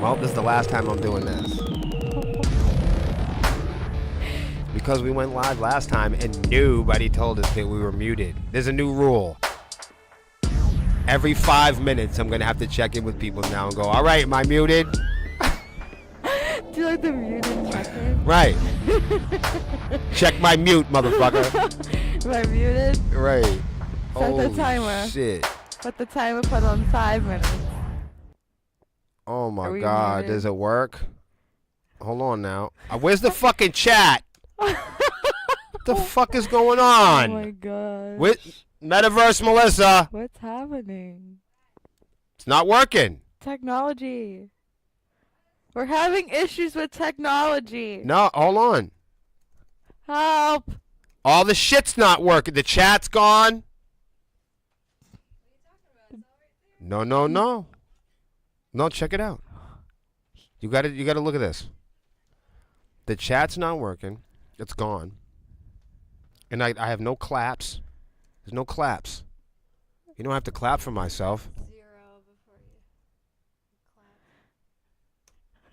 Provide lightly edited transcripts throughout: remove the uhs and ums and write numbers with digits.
Well, this is the last time I'm doing this. Because we went live last time and nobody told us that we were muted. There's a new rule. Every 5 minutes, I'm going to have to check in with people now and go, all right, am I muted? Do you like the muted check-in? Right. Check my mute, motherfucker. Am I muted? Right. Set the timer. Shit. Put the timer put on 5 minutes. Oh my Are we God. muted? Does it work? Hold on now. Where's the fucking chat? What the fuck is going on? Oh my God. With Metaverse Melissa. What's happening? It's not working. Technology. We're having issues with technology. No, hold on. Help. All the shit's not working. The chat's gone. No. No, check it out. You gotta look at this. The chat's not working. It's gone. And I have no claps. There's no claps. You don't have to clap for myself.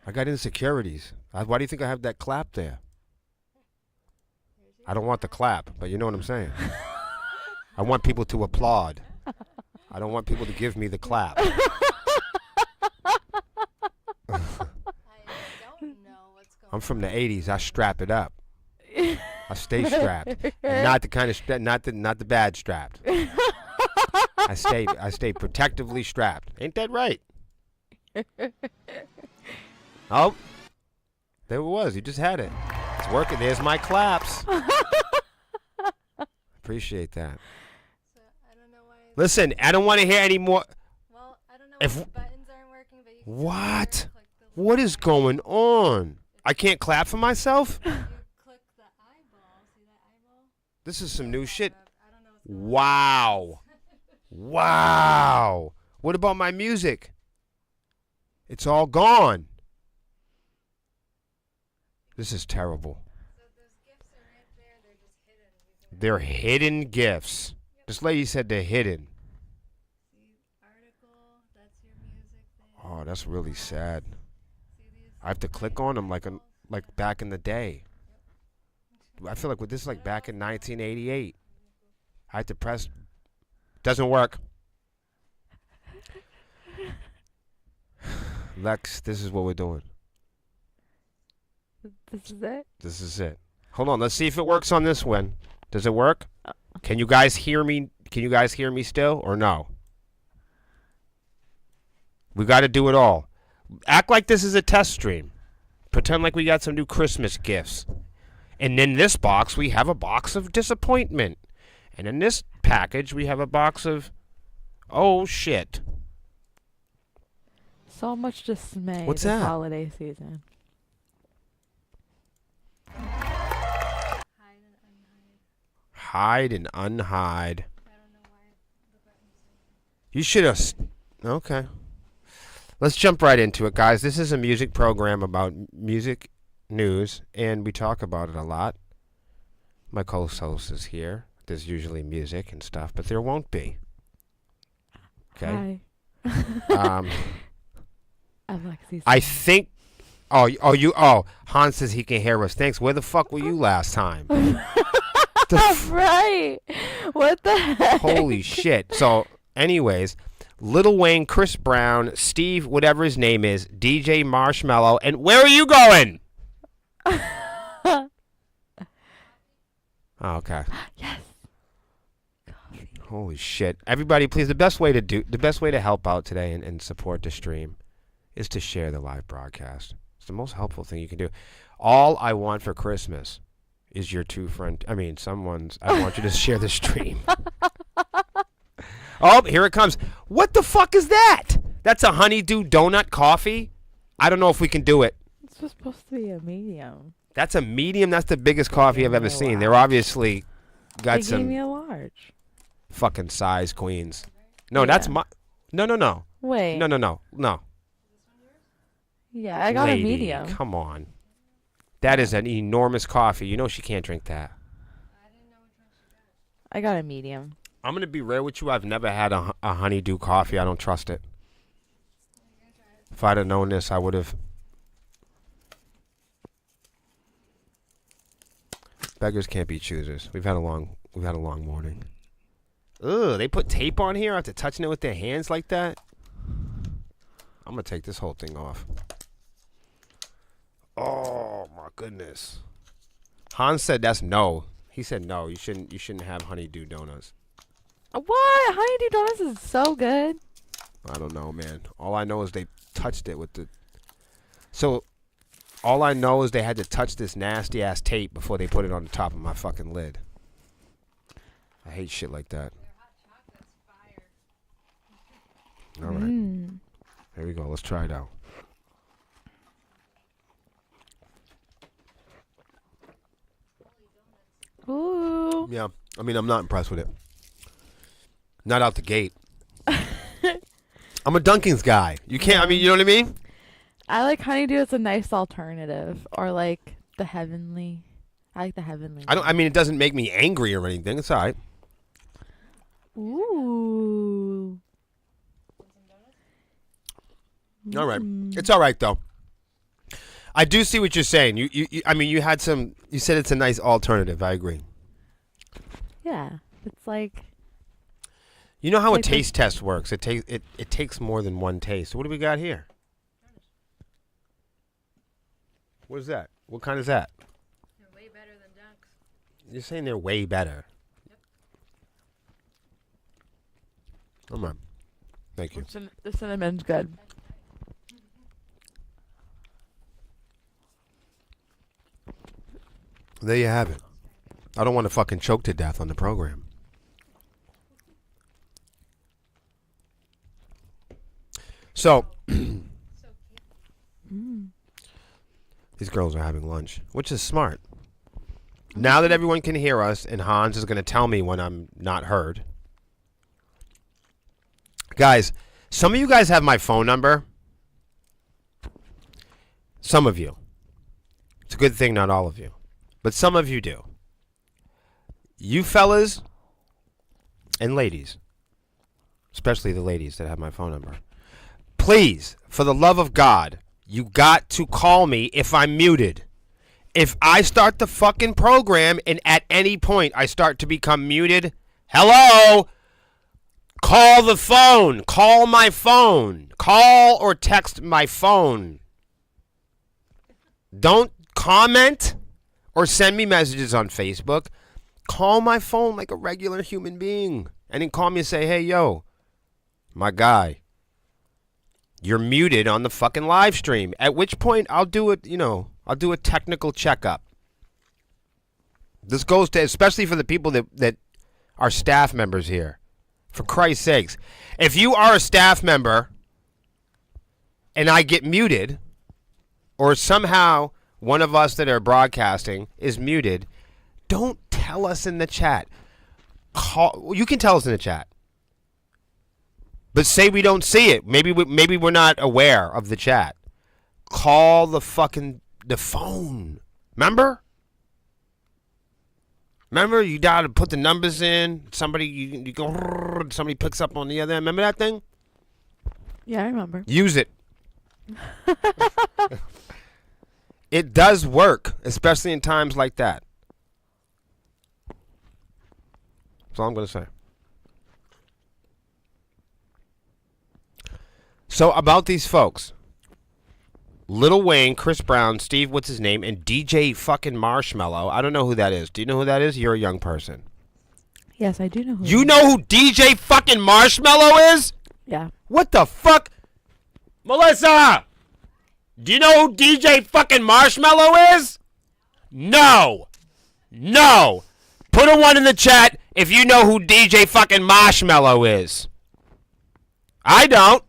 I got insecurities. Why do you think I have that clap there? I don't want the clap, but you know what I'm saying. I want people to applaud. I don't want people to give me the clap. I don't know what's going I'm from the 80s. I strap it up. I stay strapped. And not the kind of not the bad strapped. I stay protectively strapped. Ain't that right? Oh, there it was. You just had it. It's working. There's my claps. Appreciate that. So, I don't know why. Listen, I don't want to hear any more. Well, I don't know If- why the buttons aren't working, but you can What? still click the What is going on? I can't clap for myself? You click the eyeball. See that eyeball? This is some new shit. I don't know what's going on. Wow. Wow. What about my music? It's all gone. This is terrible. So those gifts are right there. They're just hidden. They're hidden gifts. This lady said they're hidden. See, article. That's your music thing. Oh, that's really sad. See these? I have to click on them like back in the day. I feel like this is like back in 1988. I had to press. Doesn't work. Lex, this is what we're doing. This is it? This is it. Hold on. Let's see if it works on this one. Does it work? Can you guys hear me? Can you guys hear me still or no? We got to do it all. Act like this is a test stream. Pretend like we got some new Christmas gifts. And in this box, we have a box of disappointment. And in this package, we have a box of, oh, shit. So much dismay What's this that? holiday season. Hide and unhide. Hide and unhide. I don't know why the buttons are. You should have. Okay. Let's jump right into it, guys. This is a music program about music news, and we talk about it a lot. My co-host is here. There's usually music and stuff, but there won't be. Okay. Hi. Alexis. I think. Oh, Hans says he can hear us. Thanks. Where the fuck were you last time? Right. What the heck? Holy shit. So, anyways, Lil Wayne, Chris Brown, Steve, whatever his name is, DJ Marshmello, and where are you going? Oh, okay. Yes. Holy shit. Everybody, please, the best way to help out today and support the stream is to share the live broadcast. It's the most helpful thing you can do. All I want for Christmas is your I want you to share the stream. Oh, here it comes. What the fuck is that? That's a honeydew donut coffee? I don't know if we can do it. This was supposed to be a medium. That's a medium. That's the biggest coffee I've ever seen. They're obviously got They gave some me a large. fucking size queens. No, Yeah. that's my. No. Wait. No. Yeah, I got Lady, a medium. Come on. That is an enormous coffee. You know she can't drink that. I got a medium. I'm going to be real with you. I've never had a honeydew coffee. I don't trust it. If I'd have known this, I would have. Beggars can't be choosers. We've had a long morning. Ugh, they put tape on here after touching it with their hands like that. I'm gonna take this whole thing off. Oh my goodness. Hans said that's no. He said no. You shouldn't have honeydew donuts. What? Honeydew Donuts is so good. I don't know, man. All I know is they touched it with the. So, all I know is they had to touch this nasty ass tape before they put it on the top of my fucking lid. I hate shit like that. All right. Here we go. Let's try it out. Ooh. Yeah. I mean, I'm not impressed with it. Not out the gate. I'm a Dunkin's guy. You can't. I mean, you know what I mean? I like honeydew. It's a nice alternative. Or like the heavenly. I like the heavenly. I mean, it doesn't make me angry or anything. It's all right. Ooh. All right. It's all right though. I do see what you're saying. I mean, you had some. You said it's a nice alternative. I agree. Yeah. It's like. You know how a Like the- taste test works. It takes more than one taste. What do we got here? What is that? What kind is that? They're way better than Dunk's. You're saying they're way better. Come on. Thank you. The cinnamon's good. There you have it. I don't want to fucking choke to death on the program. So, these girls are having lunch, which is smart. Now that everyone can hear us, and Hans is going to tell me when I'm not heard. Guys, some of you guys have my phone number. Some of you. It's a good thing not all of you. But some of you do. You fellas and ladies, especially the ladies that have my phone number, please, for the love of God, you got to call me if I'm muted. If I start the fucking program and at any point I start to become muted, hello? Call the phone. Call my phone. Call or text my phone. Don't comment or send me messages on Facebook. Call my phone like a regular human being. And then call me and say, hey, yo, my guy, you're muted on the fucking live stream. At which point I'll do it, I'll do a technical checkup. This goes to, especially for the people that are staff members here. For Christ's sakes. If you are a staff member and I get muted, or somehow one of us that are broadcasting is muted, don't tell us in the chat. You can tell us in the chat. But say we don't see it. Maybe we're not aware of the chat. Call the phone. Remember? Remember, you gotta put the numbers in. Somebody somebody picks up on the other end. Remember that thing? Yeah, I remember. Use it. It does work, especially in times like that. That's all I'm gonna say. So about these folks, Lil Wayne, Chris Brown, Steve, what's his name, and DJ fucking Marshmello. I don't know who that is. Do you know who that is? You're a young person. Yes, I do know who. You know who DJ fucking Marshmello is? Yeah. What the fuck? Melissa! Do you know who DJ fucking Marshmello is? No. No. Put a 1 in the chat if you know who DJ fucking Marshmello is. I don't.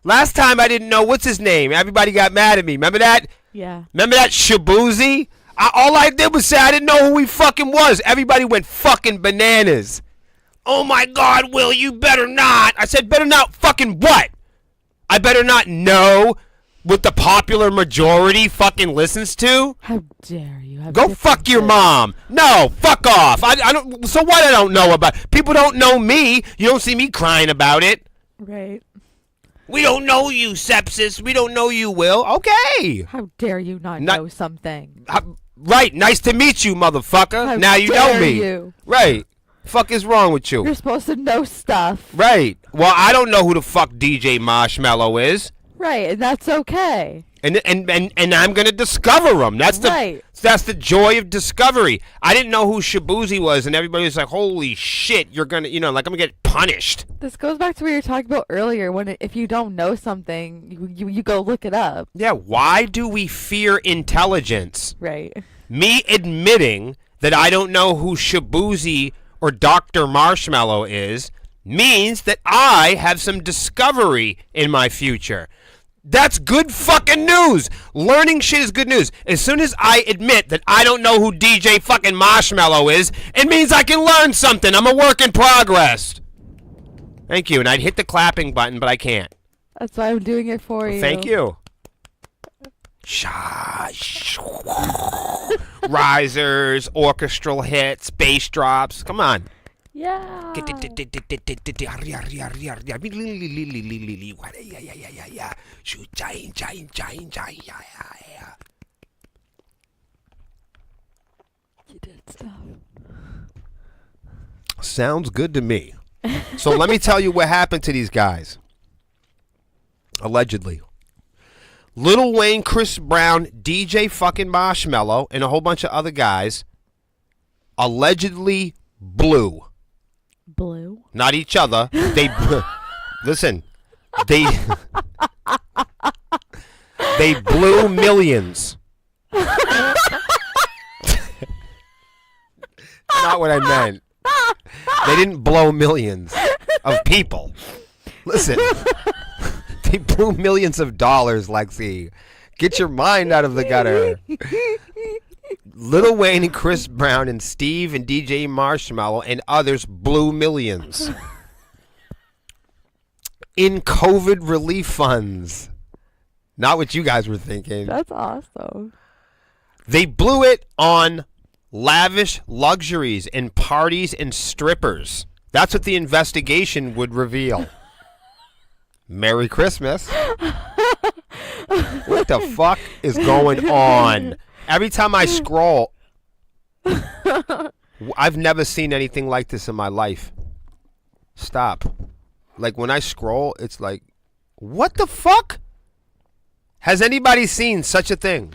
Last time I didn't know what's his name. Everybody got mad at me. Remember that? Yeah. Remember that Shabuzi? All I did was say I didn't know who he fucking was. Everybody went fucking bananas. Oh my God, Will, you better not. I said better not fucking what? I better not know what the popular majority fucking listens to? How dare you? Have Go fuck your mom. No, fuck off. I don't. So what? I don't know about. People don't know me. You don't see me crying about it. Right. We don't know you, Sepsis. We don't know you, Will. Okay. How dare you not Not- know something? Right. Nice to meet you, motherfucker. How now you know dare me. you? Right. Fuck is wrong with you? You're supposed to know stuff. Right. Well, I don't know who the fuck DJ Marshmallow is. Right, and that's okay. And I'm gonna discover him. That's Right. the joy of discovery. I didn't know who Shabuzi was, and everybody was like, "Holy shit, you're gonna, like I'm gonna get punished." This goes back to what you were talking about earlier. If you don't know something, you go look it up. Yeah. Why do we fear intelligence? Right. Me admitting that I don't know who Shabuzi or Dr. Marshmallow is means that I have some discovery in my future. That's good fucking news. Learning shit is good news. As soon as I admit that I don't know who DJ fucking Marshmallow is, it means I can learn something. I'm a work in progress. Thank you. And I'd hit the clapping button, but I can't. That's why I'm doing it for you. Thank you. Risers, orchestral hits, bass drops. Come on. Yeah. You did stuff. Sounds good to me. So let me tell you what happened to these guys. Allegedly. Lil Wayne, Chris Brown, DJ fucking Marshmello, and a whole bunch of other guys allegedly blew. Blue. Not each other. They listen. They blew millions. Not what I meant. They didn't blow millions of people. Listen. They blew millions of dollars, Lexi. Get your mind out of the gutter. Lil Wayne and Chris Brown and Steve and DJ Marshmallow and others blew millions in COVID relief funds. Not what you guys were thinking. That's awesome. They blew it on lavish luxuries and parties and strippers. That's what the investigation would reveal. Merry Christmas. What the fuck is going on? Every time I scroll, I've never seen anything like this in my life. Stop. Like when I scroll, it's like, what the fuck? Has anybody seen such a thing?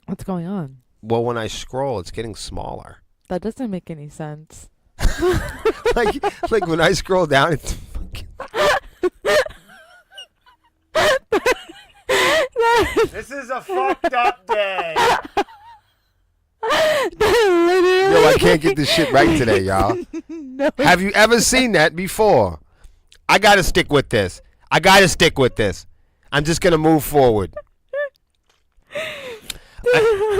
What's going on? Well, when I scroll, it's getting smaller. That doesn't make any sense. like when I scroll down, it's fucking... This is a fucked up day. Yo, I can't get this shit right today, y'all. No. Have you ever seen that before? I gotta stick with this. I'm just gonna move forward.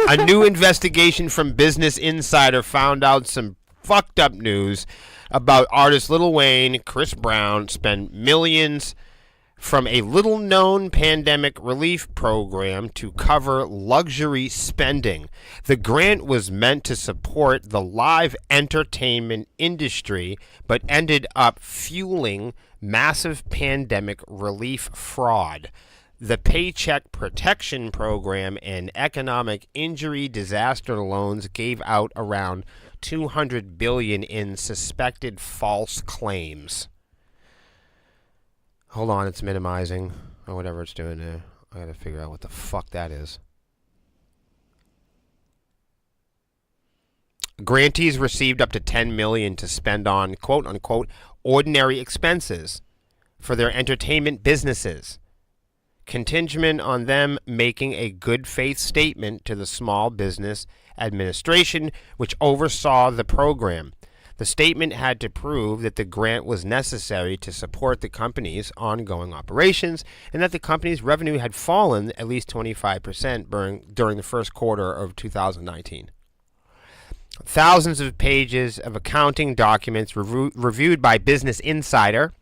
A new investigation from Business Insider found out some fucked up news about artist Lil Wayne, Chris Brown spent millions from a little-known pandemic relief program to cover luxury spending. The grant was meant to support the live entertainment industry, but ended up fueling massive pandemic relief fraud. The Paycheck Protection Program and Economic Injury Disaster Loans gave out around $200 billion in suspected false claims. Hold on, it's minimizing or whatever it's doing there. I gotta figure out what the fuck that is. Grantees received up to $10 million to spend on quote unquote ordinary expenses for their entertainment businesses, contingent on them making a good faith statement to the Small Business Administration, which oversaw the program. The statement had to prove that the grant was necessary to support the company's ongoing operations and that the company's revenue had fallen at least 25% during the first quarter of 2019. Thousands of pages of accounting documents reviewed by Business Insider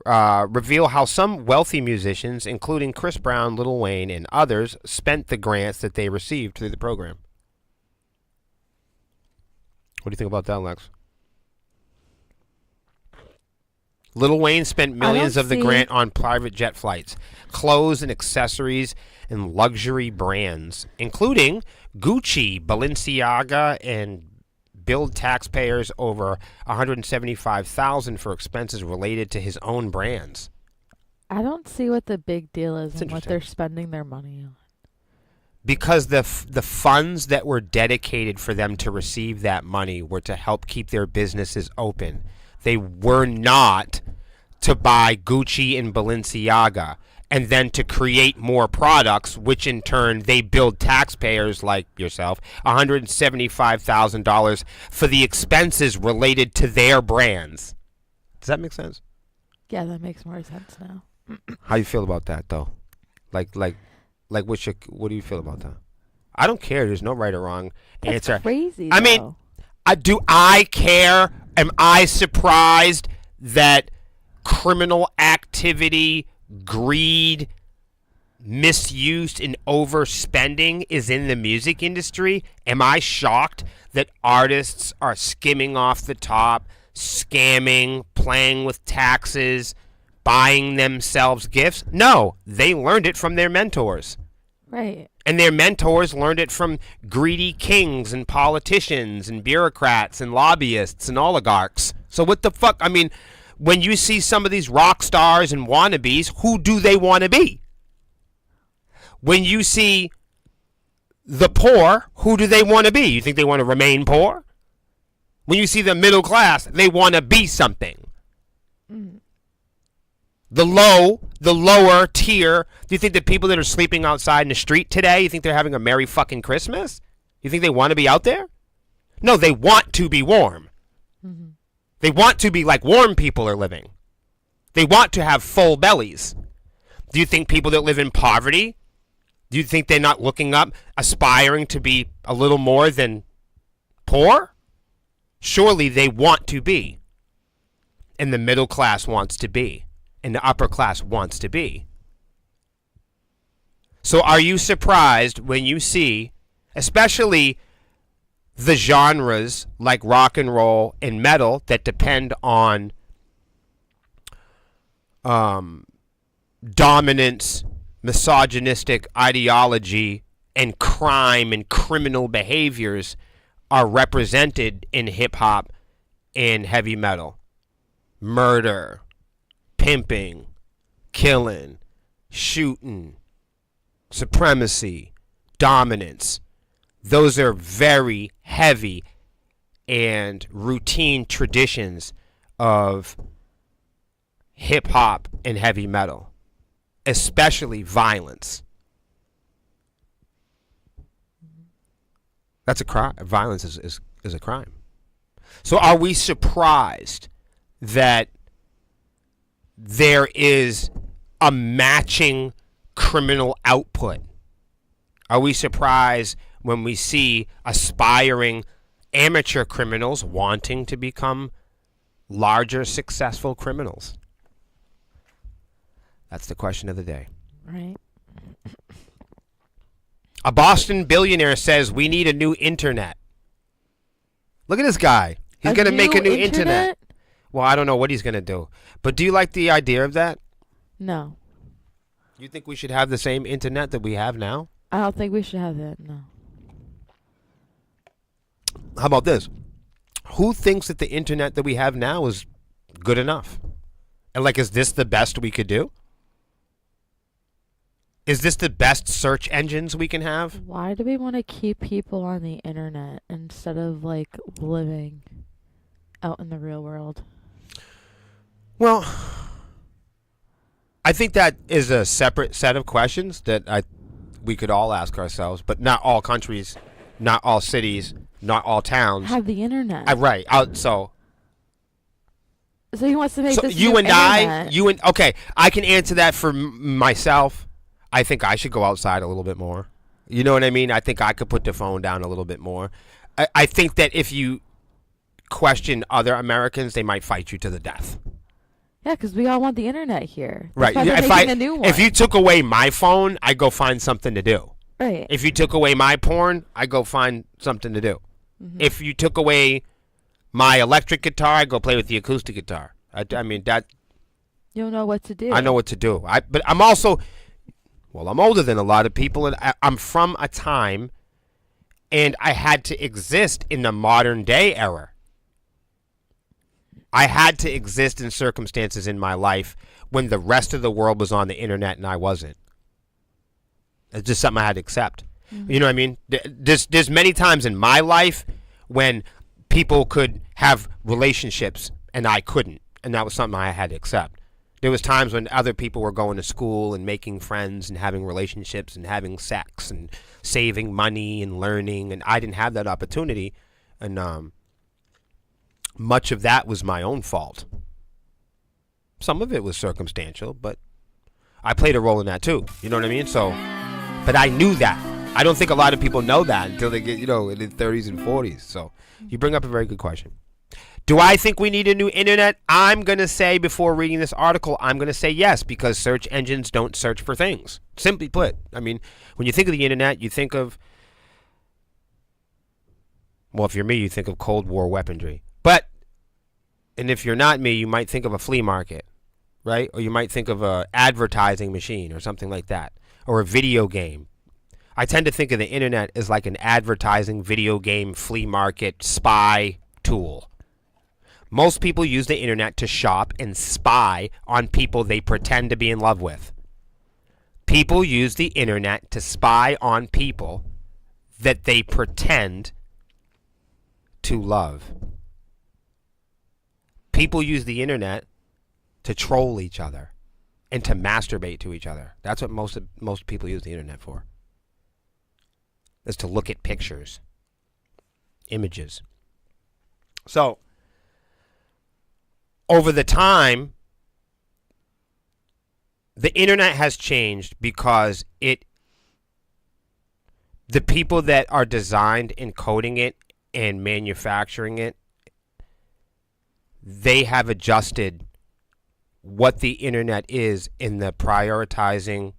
reveal how some wealthy musicians, including Chris Brown, Lil Wayne, and others, spent the grants that they received through the program. What do you think about that, Lex? Lil Wayne spent millions don't of the see- grant on private jet flights, clothes and accessories, and luxury brands, including Gucci, Balenciaga, and billed taxpayers over $175,000 for expenses related to his own brands. I don't see what the big deal is It's and what interesting. they're spending their money on. Because the funds that were dedicated for them to receive that money were to help keep their businesses open. They were not to buy Gucci and Balenciaga and then to create more products, which in turn they billed taxpayers like yourself $175,000 for the expenses related to their brands. Does that make sense? Yeah, that makes more sense now. How you feel about that though? Like what do you feel about that? I don't care. There's no right or wrong That's answer. crazy. I mean, though. Do I care? Am I surprised that criminal activity, greed, misuse, and overspending is in the music industry? Am I shocked that artists are skimming off the top, scamming, playing with taxes, buying themselves gifts? No, they learned it from their mentors. right. And their mentors learned it from greedy kings and politicians and bureaucrats and lobbyists and oligarchs. So what the fuck? I mean, when you see some of these rock stars and wannabes, who do they want to be? When you see the poor, who do they want to be? You think they want to remain poor? When you see the middle class, they want to be something. The lower tier, do you think the people that are sleeping outside in the street today, you think they're having a merry fucking Christmas? You think they want to be out there? No, they want to be warm. They want to be like warm people are living. They want to have full bellies. Do you think people that live in poverty, do you think they're not looking up, aspiring to be a little more than poor? Surely they want to be. And the middle class wants to be. And the upper class wants to be. So are you surprised when you see, especially the genres like rock and roll and metal that depend on dominance, misogynistic ideology, and crime and criminal behaviors are represented in hip-hop and heavy metal? Murder, pimping, killing, shooting, supremacy, dominance. Those are very heavy and routine traditions of hip hop and heavy metal, especially violence. That's a crime. Violence is a crime. So are we surprised that there is a matching criminal output? Are we surprised when we see aspiring amateur criminals wanting to become larger, successful criminals? That's the question of the day. Right. A Boston billionaire says we need a new internet. Look at this guy. He's going to make a new internet. Well, I don't know what he's going to do. But do you like the idea of that? No. You think we should have the same internet that we have now? I don't think we should have that. No. How about this? Who thinks that the internet that we have now is good enough? And like, is this the best we could do? Is this the best search engines we can have? Why do we want to keep people on the internet instead of like living out in the real world? Well, I think that is a separate set of questions that we could all ask ourselves, but not all countries, not all cities, not all towns. Have the internet. Right. So he wants to make So this you new and internet. okay, I can answer that for myself. I think I should go outside a little bit more. You know what I mean? I think I could put the phone down a little bit more. I think that if you question other Americans, they might fight you to the death. Yeah, because we all want the internet here. Right. That's why they're making a new one. If you took away my phone, I go find something to do. right. If you took away my porn, I go find something to do. If you took away my electric guitar, I go play with the acoustic guitar. I mean that You don't know what to do. I know what to do. But I'm also, well, I'm older than a lot of people, and I'm from a time, and I had to exist in the modern day era. I had to exist in circumstances in my life when the rest of the world was on the internet and I wasn't. It's just something I had to accept. Mm-hmm. You know what I mean? There's many times in my life when people could have relationships and I couldn't, and that was something I had to accept. There was times when other people were going to school and making friends and having relationships and having sex and saving money and learning, and I didn't have that opportunity, and much of that was my own fault. Some of it was circumstantial, but I played a role in that too. You know what I mean? So, but I knew that. I don't think a lot of people know that until they get, in their 30s and 40s. So you bring up a very good question. Do I think we need a new internet? I'm going to say, before reading this article, I'm going to say yes, because search engines don't search for things. Simply put. I mean, when you think of the internet, you think of, well, if you're me, you think of Cold War weaponry. And if you're not me, you might think of a flea market, right? Or you might think of a advertising machine or something like that, or a video game. I tend to think of the internet as like an advertising, video game, flea market, spy tool. Most people use the internet to shop and spy on people they pretend to be in love with. People use the internet to spy on people that they pretend to love. People use the internet to troll each other and to masturbate to each other. That's what most people use the internet for. Is to look at pictures, images. So, over the time, the internet has changed because the people that are designed and coding it and manufacturing it, they have adjusted what the internet is in the prioritizing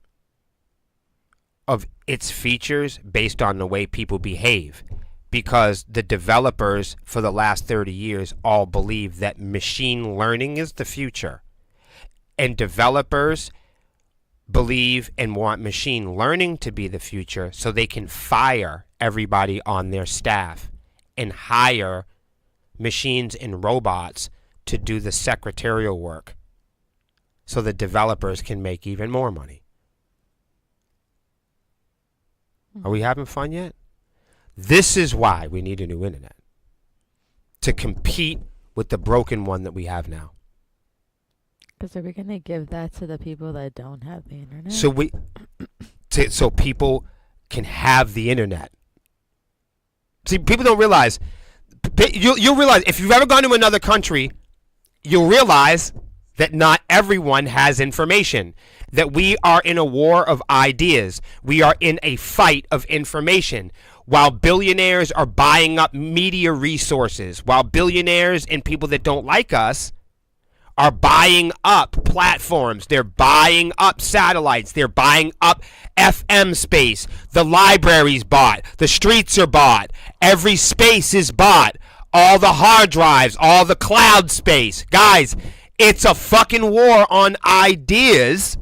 of its features based on the way people behave. Because the developers for the last 30 years all believe that machine learning is the future. And developers believe and want machine learning to be the future so they can fire everybody on their staff and hire machines and robots to do the secretarial work so the developers can make even more money. Are we having fun yet? This is why we need a new internet. To compete with the broken one that we have now. Because are we going to give that to the people that don't have the internet? So people can have the internet. See, people don't realize. You'll realize, if you've ever gone to another country, you'll realize that not everyone has information. That we are in a war of ideas. We are in a fight of information. While billionaires are buying up media resources, while billionaires and people that don't like us are buying up platforms, they're buying up satellites, they're buying up FM space, the library's bought, the streets are bought, every space is bought, all the hard drives, all the cloud space. Guys, it's a fucking war on ideas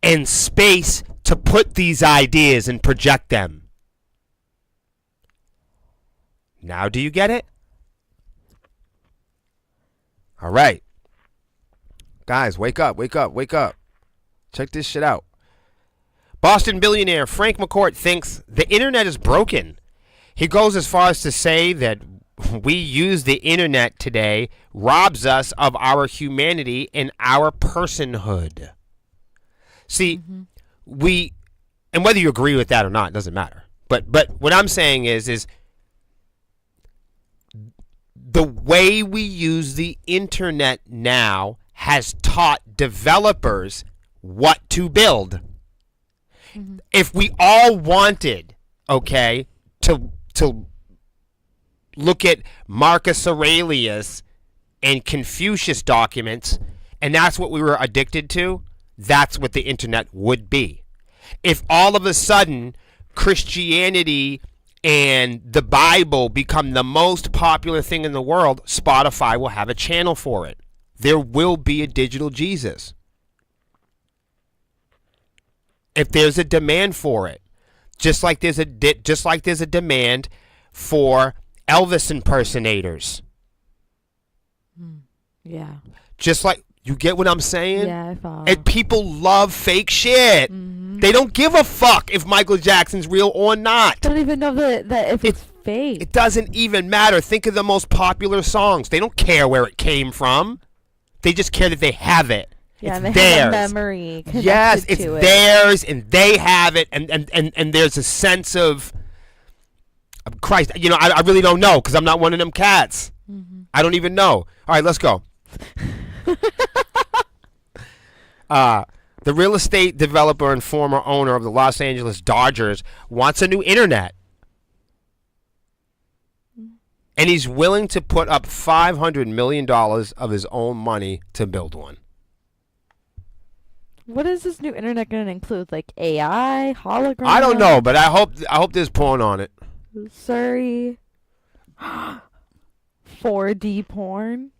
and space to put these ideas and project them. Now do you get it? All right. Guys, wake up, wake up, wake up. Check this shit out. Boston billionaire Frank McCourt thinks the internet is broken. He goes as far as to say that we use the internet today robs us of our humanity and our personhood. See, and whether you agree with that or not, it doesn't matter. But what I'm saying is the way we use the internet now has taught developers what to build. Mm-hmm. If we all wanted, to look at Marcus Aurelius and Confucius documents, and that's what we were addicted to, that's what the internet would be. If all of a sudden Christianity and the Bible become the most popular thing in the world, Spotify will have a channel for it. there will be a digital Jesus. If there's a demand for it, just like there's a demand for Elvis impersonators. Yeah. Just like, you get what I'm saying? Yeah, I follow. And people love fake shit. They don't give a fuck if Michael Jackson's real or not. I don't even know that if it's fake. It doesn't even matter. Think of the most popular songs. They don't care where it came from. They just care that they have it. Yeah, it's they theirs. have a memory connected Yes, it's to it. theirs, and they have it, and there's a sense of Christ. You know, I really don't know because I'm not one of them cats. I don't even know. All right, let's go. The real estate developer and former owner of the Los Angeles Dodgers wants a new internet. And he's willing to put up $500 million of his own money to build one. What is this new internet going to include? Like AI, hologram? I don't know, but I hope there's porn on it. Sorry. 4D porn?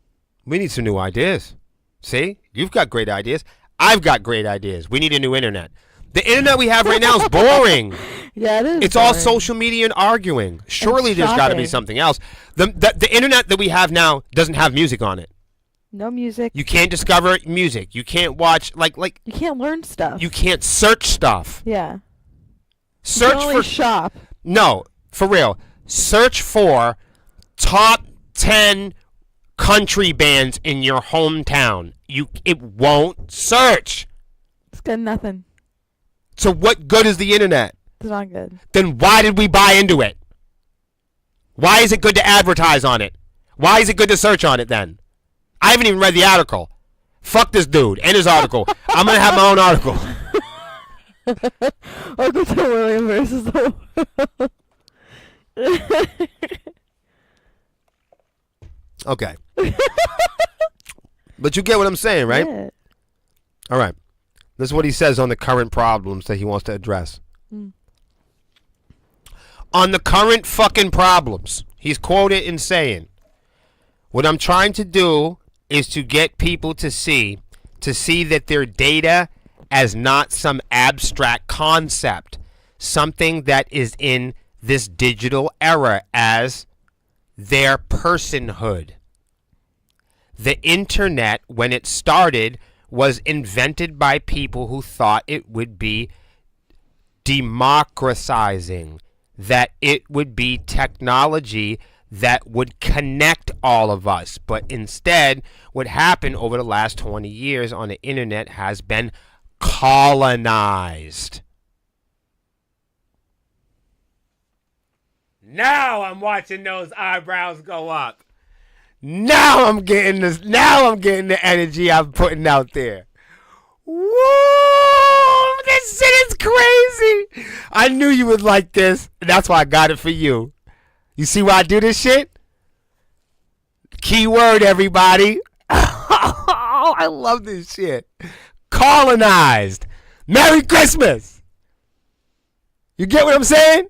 We need some new ideas. See? You've got great ideas. I've got great ideas. We need a new internet. The internet we have right now is boring. Yeah, it is. It's all boring. social media and arguing. Surely there's got to be shopping. something else. The internet that we have now doesn't have music on it. No music. You can't discover music. You can't watch like You can't learn stuff. you can't search stuff. Yeah. You Search can only for shop. No, for real. Search for top 10 country bands in your hometown. It won't search. It's good nothing. So what good is the internet? It's not good. Then why did we buy into it? Why is it good to advertise on it? Why is it good to search on it then? I haven't even read the article. Fuck this dude and his article. I'm going to have my own article. Uncle Tom William versus the world. Okay. But you get what I'm saying, right? Yeah. All right. This is what he says on the current problems that he wants to address. On the current fucking problems, he's quoted in saying, what I'm trying to do is to get people to see that their data as not some abstract concept, something that is in this digital era as their personhood. The internet, when it started, was invented by people who thought it would be democratizing, that it would be technology that would connect all of us. But instead, what happened over the last 20 years on the internet has been colonized. Now I'm watching those eyebrows go up. Now I'm getting this. Now I'm getting the energy I'm putting out there. Woo! This shit is crazy. I knew you would like this. And that's why I got it for you. You see why I do this shit? Keyword, everybody. Oh, I love this shit. Colonized. Merry Christmas. You get what I'm saying?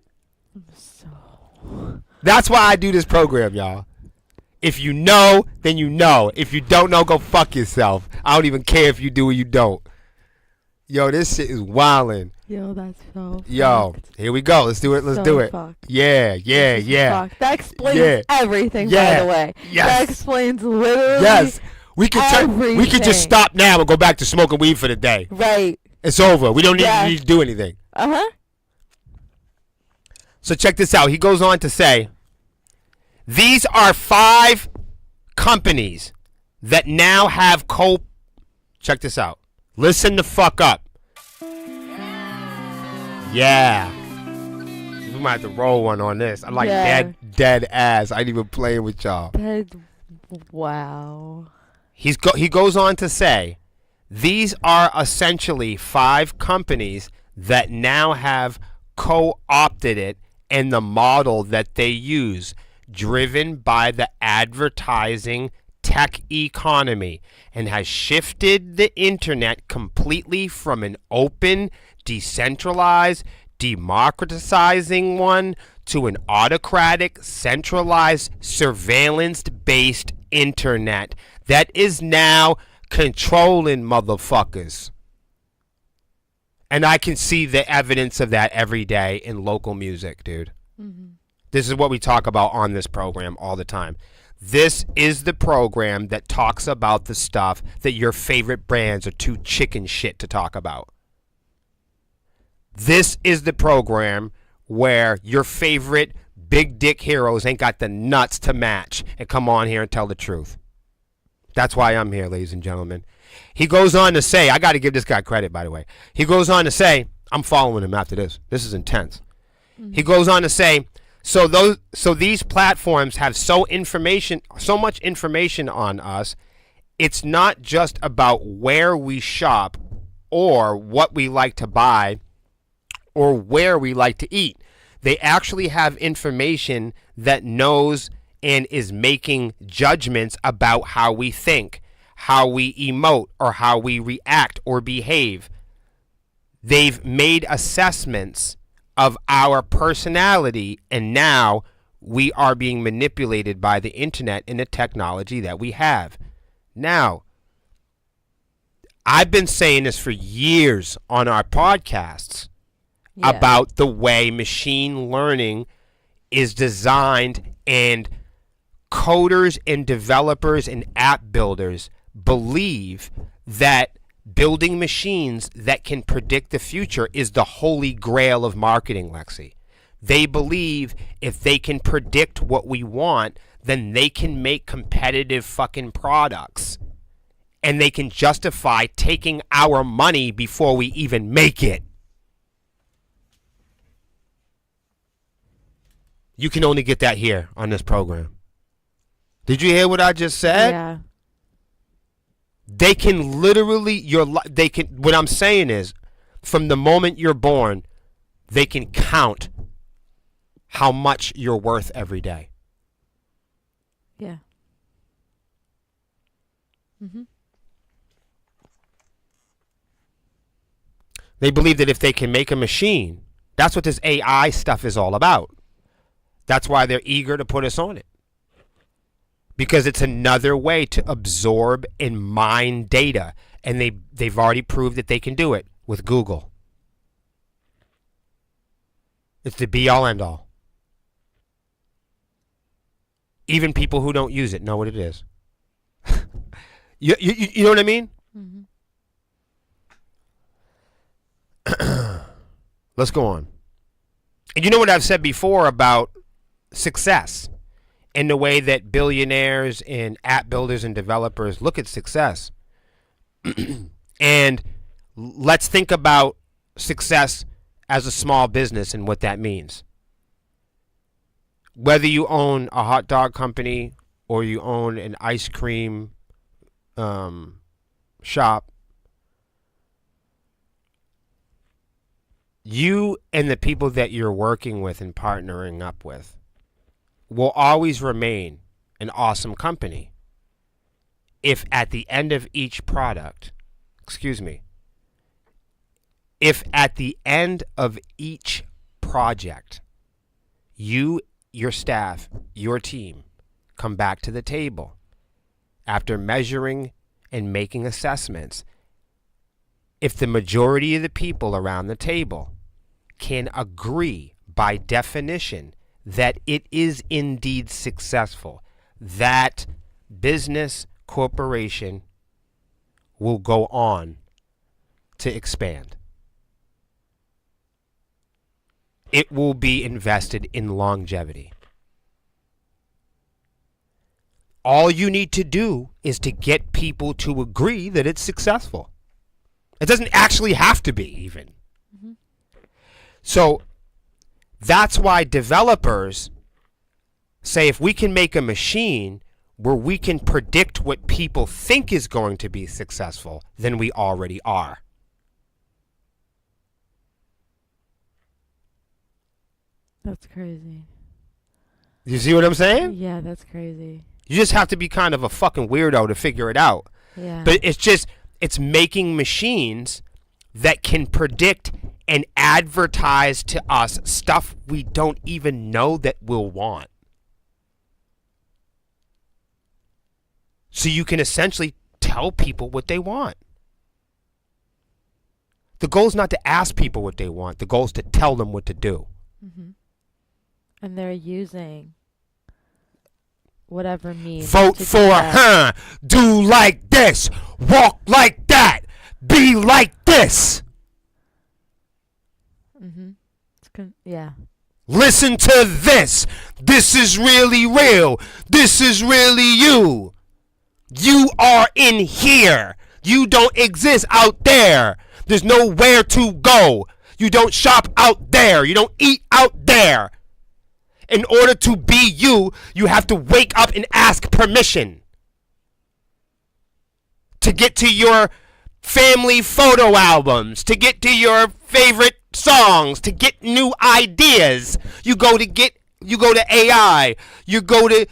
That's why I do this program, y'all. If you know, then you know. If you don't know, go fuck yourself. I don't even care if you do or you don't. Yo, this shit is wildin'. Yo, that's so Yo, fucked. here we go. Let's do it. Let's So do it. fucked. Yeah, yeah, This is yeah. fucked. That explains Yeah. everything, Yeah. by the way. Yes. That explains literally Yes. We could we could just everything. stop now and go back to smoking weed for the day. Right. It's over. We don't need, Yeah. need to do anything. Uh-huh. So check this out. He goes on to say, these are 5 companies that now have check this out. Listen the fuck up. Yeah. We might have to roll one on this. I'm like Yeah. dead ass. I ain't even playing with y'all. Wow. He goes on to say, these are essentially 5 companies that now have co-opted it in the model that they use, driven by the advertising tech economy, and has shifted the internet completely from an open, decentralized, democratizing one to an autocratic, centralized, surveillance-based internet that is now controlling motherfuckers. And I can see the evidence of that every day in local music, dude. Mm-hmm. This is what we talk about on this program all the time. This is the program that talks about the stuff that your favorite brands are too chicken shit to talk about. This is the program where your favorite big dick heroes ain't got the nuts to match and come on here and tell the truth. That's why I'm here, ladies and gentlemen. He goes on to say, I got to give this guy credit, by the way. He goes on to say, I'm following him after this. This is intense. Mm-hmm. He goes on to say, so these platforms have so much information on us. It's not just about where we shop or what we like to buy or where we like to eat. They actually have information that knows and is making judgments about how we think, how we emote, or how we react or behave. They've made assessments of our personality, and now we are being manipulated by the internet and the technology that we have. Now, I've been saying this for years on our podcasts about the way machine learning is designed, and coders and developers and app builders believe that building machines that can predict the future is the holy grail of marketing, Lexi. They believe if they can predict what we want, then they can make competitive fucking products. And they can justify taking our money before we even make it. You can only get that here on this program. Did you hear what I just said? Yeah. They can literally, what I'm saying is, from the moment you're born, they can count how much you're worth every day. Yeah. Mm-hmm. They believe that if they can make a machine, that's what this AI stuff is all about. That's why they're eager to put us on it. Because it's another way to absorb and mine data. And they've already proved that they can do it with Google. It's the be-all, end-all. Even people who don't use it know what it is. You know what I mean? Mm-hmm. Let's go on. And you know what I've said before about success and the way that billionaires and app builders and developers look at success. And let's think about success as a small business and what that means. Whether you own a hot dog company or you own an ice cream shop, you and the people that you're working with and partnering up with will always remain an awesome company if at the end of each product, if at the end of each project, you, your staff, your team come back to the table after measuring and making assessments, if the majority of the people around the table can agree by definition that it is indeed successful, that business corporation will go on to expand. It will be invested in longevity. All you need to do is to get people to agree that it's successful. It doesn't actually have to be, even. Mm-hmm. So that's why developers say if we can make a machine where we can predict what people think is going to be successful, then we already are. That's crazy. You see what I'm saying? Yeah, that's crazy. You just have to be kind of a fucking weirdo to figure it out. Yeah. But it's making machines that can predict and advertise to us stuff we don't even know that we'll want. So you can essentially tell people what they want. The goal is not to ask people what they want. The goal is to tell them what to do. Mm-hmm. And they're using whatever means. Vote to for do that. her. Do like this. Walk like that. Be like this. Mm-hmm. Yeah. Listen to this. This is really real. This is really you. You are in here. You don't exist out there. There's nowhere to go. You don't shop out there. You don't eat out there. In order to be you, you have to wake up and ask permission to get to your family photo albums, to get to your favorite songs, to get new ideas. You go to AI, you go to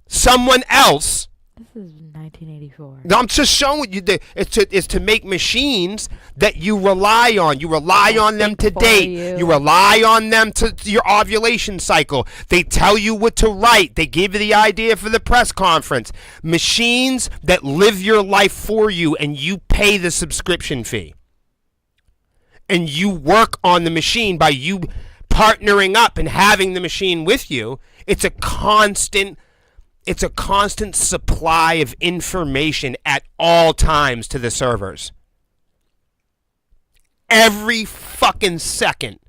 someone else. This is 1984. I'm just showing you that it's to make machines that you rely on. You rely on them to for date. you. You rely on them to your ovulation cycle. They tell you what to write. They give you the idea for the press conference. Machines that live your life for you, and you pay the subscription fee. And you work on the machine by you partnering up and having the machine with you. It's a constant supply of information at all times to the servers. Every fucking second.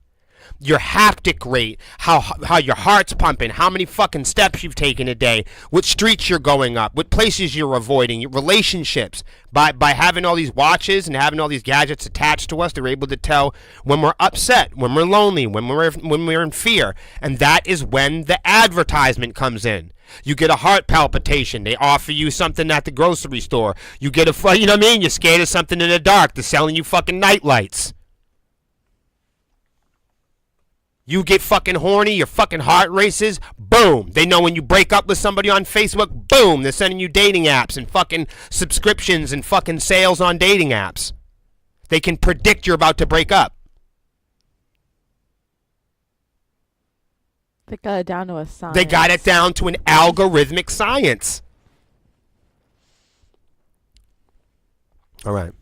Your haptic rate, how your heart's pumping, how many fucking steps you've taken a day, what streets you're going up, what places you're avoiding, your relationships. By having all these watches and having all these gadgets attached to us, they're able to tell when we're upset, when we're lonely, when we're in fear. And that is when the advertisement comes in. You get a heart palpitation. They offer you something at the grocery store. You get you know what I mean? You're scared of something in the dark. They're selling you fucking night lights. You get fucking horny, your fucking heart races, boom. They know when you break up with somebody on Facebook, boom. They're sending you dating apps and fucking subscriptions and fucking sales on dating apps. They can predict you're about to break up. They got it down to a science. They got it down to an algorithmic science. All right.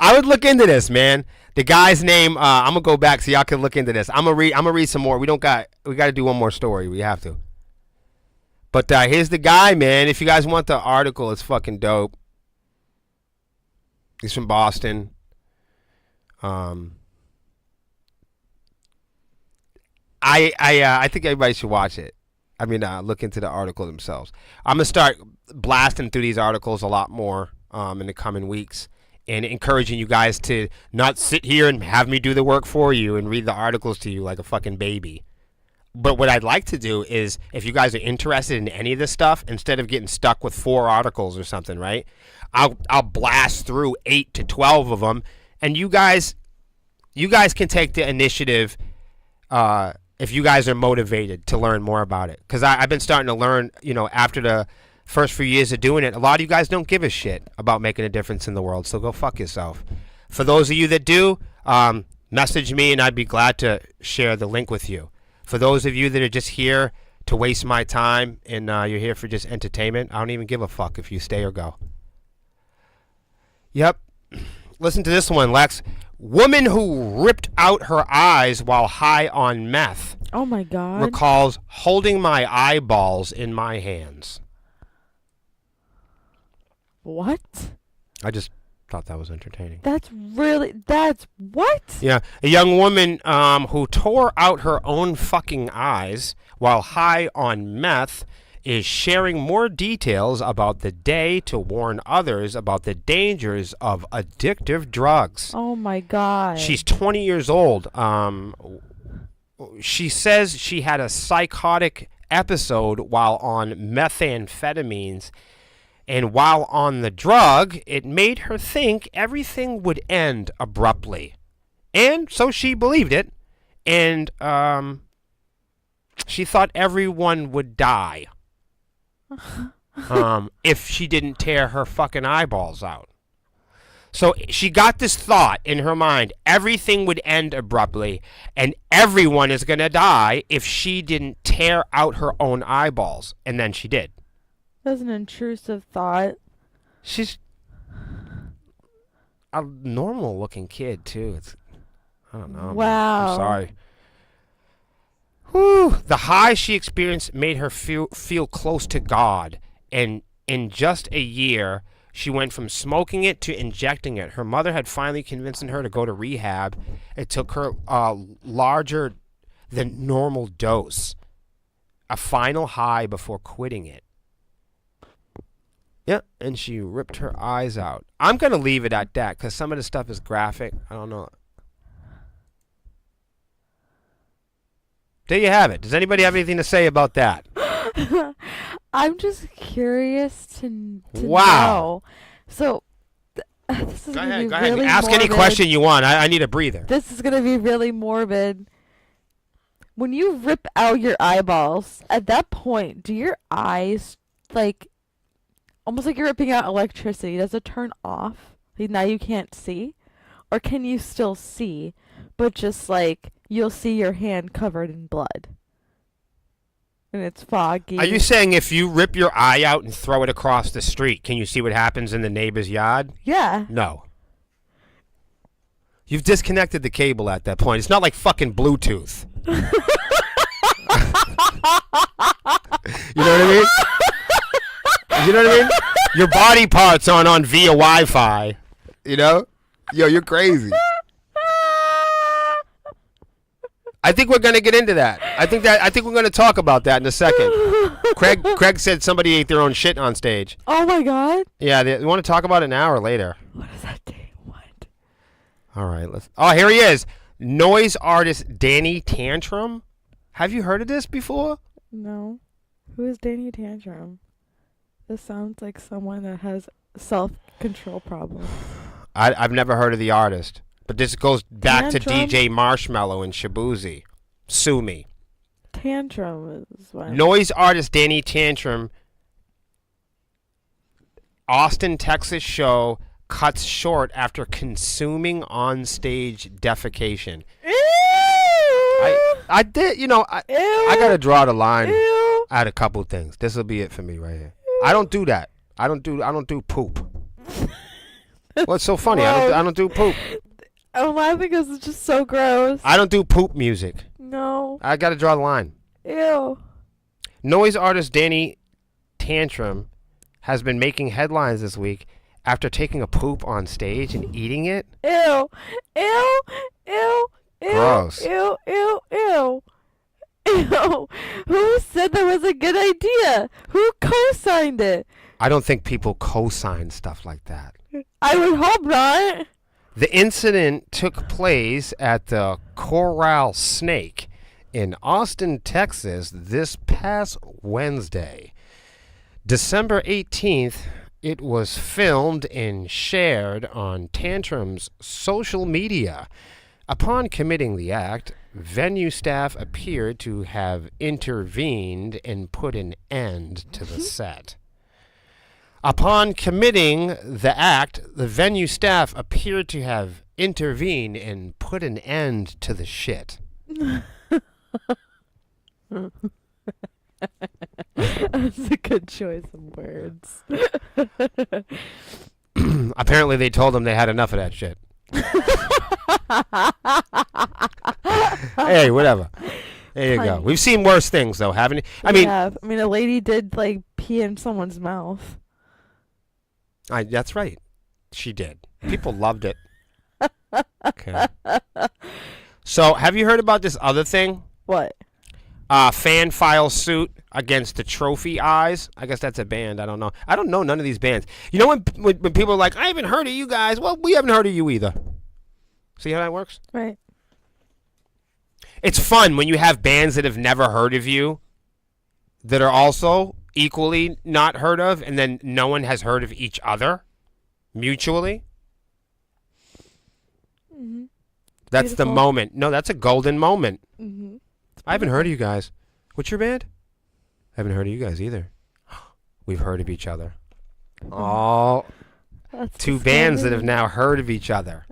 I would look into this, man. The guy's name, I'm gonna go back so y'all can look into this. I'm gonna read some more. We got to do one more story. We have to. But here's the guy, man. If you guys want the article, it's fucking dope. He's from Boston. I think everybody should watch it. I mean, look into the article themselves. I'm gonna start blasting through these articles a lot more in the coming weeks. And encouraging you guys to not sit here and have me do the work for you and read the articles to you like a fucking baby. But what I'd like to do is, if you guys are interested in any of this stuff, instead of getting stuck with 4 articles or something, right? I'll blast through 8 to 12 of them, and you guys can take the initiative if you guys are motivated to learn more about it. Because I've been starting to learn, after the first few years of doing it, a lot of you guys don't give a shit about making a difference in the world, so go fuck yourself. For those of you that do, message me and I'd be glad to share the link with you. For those of you that are just here to waste my time and you're here for just entertainment, I don't even give a fuck if you stay or go. Yep. Listen to this one, Lex. Woman who ripped out her eyes while high on meth Oh my god. recalls holding my eyeballs in my hands. What? I just thought that was entertaining. That's what? Yeah, a young woman who tore out her own fucking eyes while high on meth is sharing more details about the day to warn others about the dangers of addictive drugs. Oh my god. She's 20 years old. She says she had a psychotic episode while on methamphetamines. And while on the drug, it made her think everything would end abruptly. And so she believed it. And she thought everyone would die if she didn't tear her fucking eyeballs out. So she got this thought in her mind, everything would end abruptly, and everyone is going to die if she didn't tear out her own eyeballs. And then she did. That's an intrusive thought. She's a normal looking kid too. I don't know. man. Wow. I'm sorry. Whew. The high she experienced made her feel close to God, and in just a year, she went from smoking it to injecting it. Her mother had finally convinced her to go to rehab. It took her a larger than normal dose, a final high before quitting it. Yeah, and she ripped her eyes out. I'm going to leave it at that because some of the stuff is graphic. I don't know. There you have it. Does anybody have anything to say about that? I'm just curious to Wow. know. So, this is Go gonna ahead. be Go ahead. really Ask any morbid. question you want. I need a breather. This is gonna be really morbid. When you rip out your eyeballs, at that point, do your eyes like almost like you're ripping out electricity? Does it turn off? Like now you can't see, or can you still see, but just like you'll see your hand covered in blood, and it's foggy? Are you saying if you rip your eye out and throw it across the street, can you see what happens in the neighbor's yard? Yeah. No. You've disconnected the cable at that point. It's not like fucking Bluetooth. You know what I mean? You know what I mean? Your body parts aren't on via Wi-Fi. You know? Yo, you're crazy. I think we're gonna get into that. I think we're gonna talk about that in a second. Craig said somebody ate their own shit on stage. Oh my god. Yeah, you want to talk about it now or later? What is that day? What? All right, let's. Oh, here he is. Noise artist Danny Tantrum. Have you heard of this before? No. Who is Danny Tantrum? This sounds like someone that has self-control problems. I've never heard of the artist, but this goes back Tantrum? to DJ Marshmello and Shabuzi. Sue me. Tantrum is what. Noise artist Danny Tantrum. Austin, Texas show cuts short after consuming on-stage defecation. Ew! I did, you know, Ew! I gotta draw the line Ew! at a couple things. This will be it for me right here. I don't do that. I don't do poop. What's so funny? I don't do poop. I'm laughing because it's just so gross. I don't do poop music. No. I gotta draw the line. Ew. Noise artist Danny Tantrum has been making headlines this week after taking a poop on stage and eating it. Ew. Ew. Ew. Ew. Gross. Ew. Ew. Ew. Ew. Who said that was a good idea? Who co-signed it? I don't think people co-sign stuff like that. I would hope not. The incident took place at the Corral Snake in Austin, Texas this past Wednesday. December 18th, it was filmed and shared on Tantrum's social media. Upon committing the act, venue staff appeared to have intervened and put an end to the set. Upon committing the act, the venue staff appeared to have intervened and put an end to the shit. That's a good choice of words. Apparently, they told them they had enough of that shit. Hey, whatever. There you go. Funny. We've seen worse things, though, haven't you? I mean, a lady did like pee in someone's mouth. That's right. She did. People loved it. Okay. So, have you heard about this other thing? What? Fan file suit against the Trophy Eyes. I guess that's a band. I don't know. I don't know none of these bands. You know when people are like, I haven't heard of you guys. Well, we haven't heard of you either. See how that works? Right. It's fun when you have bands that have never heard of you that are also equally not heard of, and then no one has heard of each other mutually. Mm-hmm. That's the Beautiful. moment. No, that's a golden moment. Mm-hmm. I haven't heard of you guys. What's your band? I haven't heard of you guys either. We've heard of each other. Oh, That's two bands that have disgusting. now heard of each other.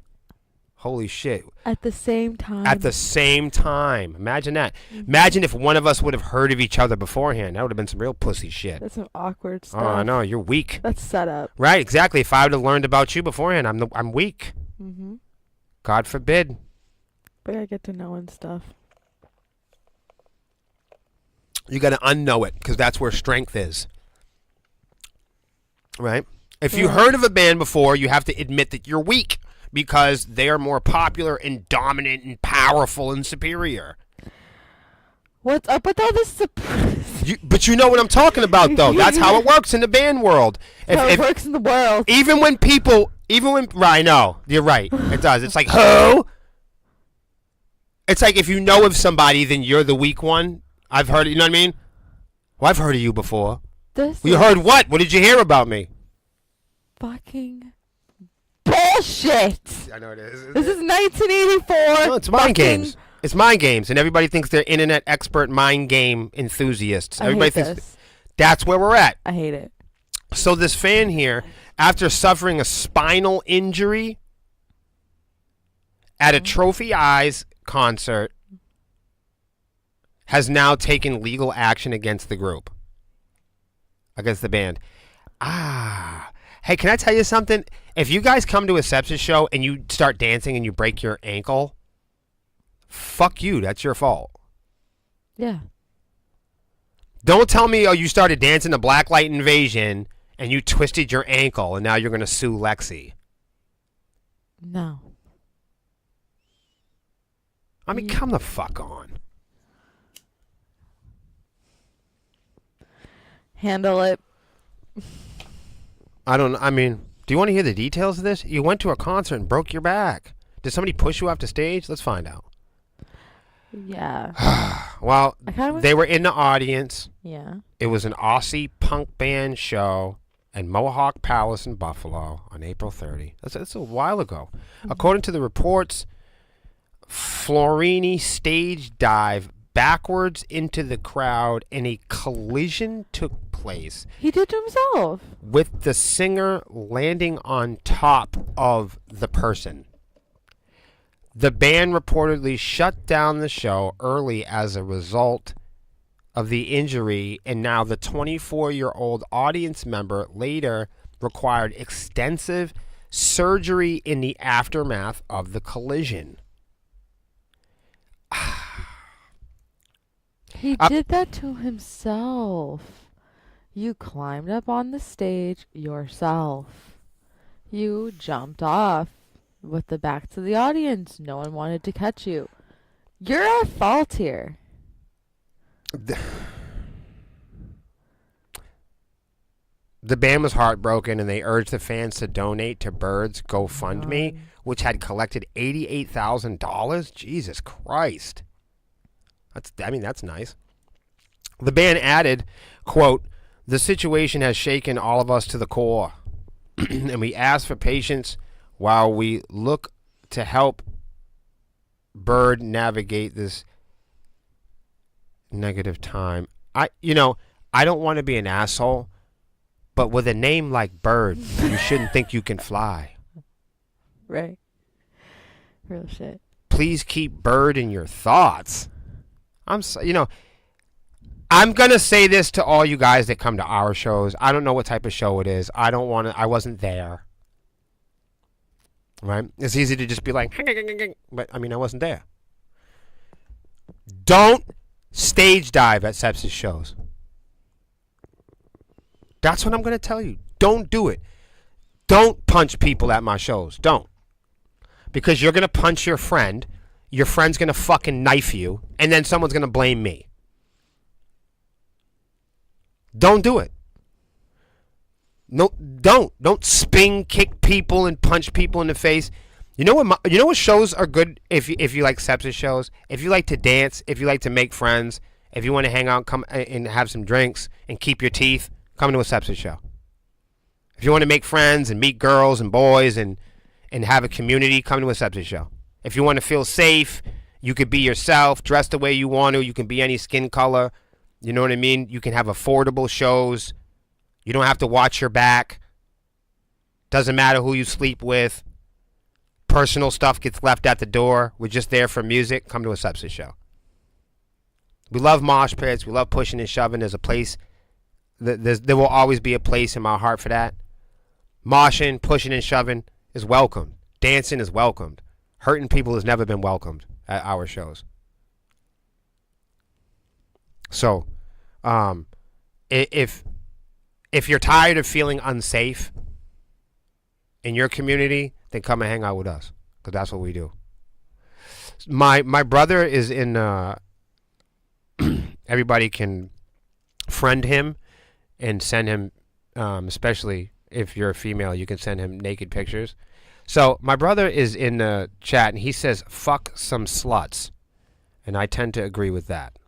Holy shit. At the same time. At the same time. Imagine that. Imagine if one of us would have heard of each other beforehand. That would have been some real pussy shit. That's some awkward stuff. Oh, I know. You're weak. That's set up. Right, exactly. If I would have learned about you beforehand, I'm weak. Mm-hmm. God forbid. But I get to know and stuff. You got to unknow it because that's where strength is. Right? If you Yeah. heard of a band before, you have to admit that you're weak because they are more popular and dominant and powerful and superior. What's up with all this surprise? But you know what I'm talking about, though. That's how it works in the band world. How it works in the world. Even when right, I know, you're right. It does. It's like, who? It's like if you know of somebody, then you're the weak one. I've heard it, you know what I mean? Well, I've heard of you before. This You is heard what? What did you hear about me? fucking bullshit. I know it is. This is 1984. No, it's mind fucking- games. It's mind games, and everybody thinks they're internet expert mind game enthusiasts. I Everybody hate thinks this. that's where we're at. I hate it. So this fan here, after suffering a spinal injury at a Trophy Eyes concert, has now taken legal action against the group, against the band. Hey, can I tell you something? If you guys come to a sepsis show and you start dancing and you break your ankle, fuck you. That's your fault. Yeah. Don't tell me, oh, you started dancing to Blacklight Invasion and you twisted your ankle and now you're going to sue Lexi. No. I mean, come the fuck on. Handle it. I mean, do you want to hear the details of this? You went to a concert and broke your back. Did somebody push you off the stage? Let's find out. Yeah. Well, I kind of. they were in the audience. Yeah. It was an Aussie punk band show at Mohawk Palace in Buffalo on April 30. That's a while ago. According to the reports, Florini stage dive backwards into the crowd and a collision took place He did to himself. with the singer landing on top of the person. The band reportedly shut down the show early as a result of the injury, and now the 24-year-old audience member later required extensive surgery in the aftermath of the collision. He did that to himself. You climbed up on the stage yourself. You jumped off with the back to the audience. No one wanted to catch you. You're at fault here. The band was heartbroken, and they urged the fans to donate to Bird's GoFundMe, which had collected $88,000. Jesus Christ. That's nice. The band added, quote, "The situation has shaken all of us to the core, and we ask for patience while we look to help Bird navigate this negative time." I don't want to be an asshole, but with a name like Bird, you shouldn't think you can fly. Right. Real shit. Please keep Bird in your thoughts. I'm gonna say this to all you guys that come to our shows. I don't know what type of show it is. I wasn't there. Right? It's easy to just be like, but I wasn't there. Don't stage dive at sepsis shows. That's what I'm gonna tell you. Don't do it. Don't punch people at my shows. Don't. Because you're gonna punch your friend. Your friend's gonna fucking knife you, and then someone's gonna blame me. Don't do it. No, don't spin kick people and punch people in the face. You know what shows are good if you like sepsis shows. If you like to dance, if you like to make friends, if you want to hang out, come and have some drinks and keep your teeth, come to a sepsis show. If you want to make friends and meet girls and boys and have a community, come to a sepsis show. If you want to feel safe, you could be yourself, dress the way you want to. You can be any skin color. You know what I mean? You can have affordable shows. You don't have to watch your back. Doesn't matter who you sleep with. personal stuff gets left at the door, we're just there for music, come to a Sepsis show. We love mosh pits. We love pushing and shoving. There's a place. There will always be a place in my heart for that. Moshing, pushing and shoving is welcomed. Dancing is welcomed. Hurting people has never been welcomed at our shows. So, if you're tired of feeling unsafe in your community, then come and hang out with us, because that's what we do. My brother is in. Everybody can friend him and send him, especially if you're a female, you can send him naked pictures. So my brother is in the chat and he says, "Fuck some sluts," and I tend to agree with that.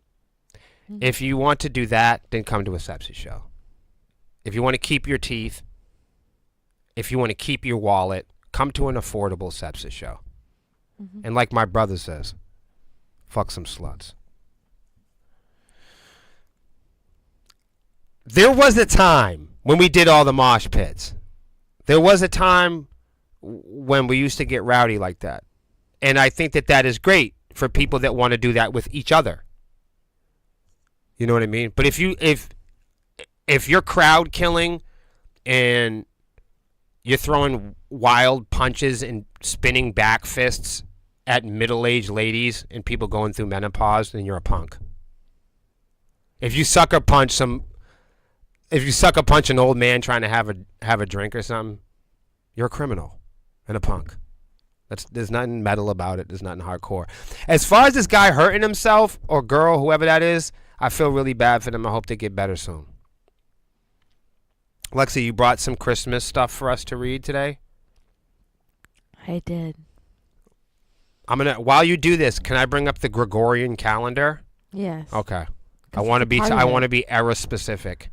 Mm-hmm. If you want to do that, then come to a Sepsis show. If you want to keep your teeth, if you want to keep your wallet, come to an affordable Sepsis show. Mm-hmm. And like my brother says, fuck some sluts. There was a time when we did all the mosh pits. There was a time when we used to get rowdy like that. And I think that that is great for people that want to do that with each other. You know what I mean? But if you're crowd killing and you're throwing wild punches and spinning back fists at middle-aged ladies and people going through menopause, then you're a punk. If you sucker punch an old man trying to have a drink or something, you're a criminal and a punk. There's nothing metal about it. There's nothing hardcore. As far as this guy hurting himself or girl, whoever that is, I feel really bad for them. I hope they get better soon. Lexi, you brought some Christmas stuff for us to read today? I did. While you do this, can I bring up the Gregorian calendar? Yes. Okay. I 'Cause want to it's be a part of I it. want to be era specific.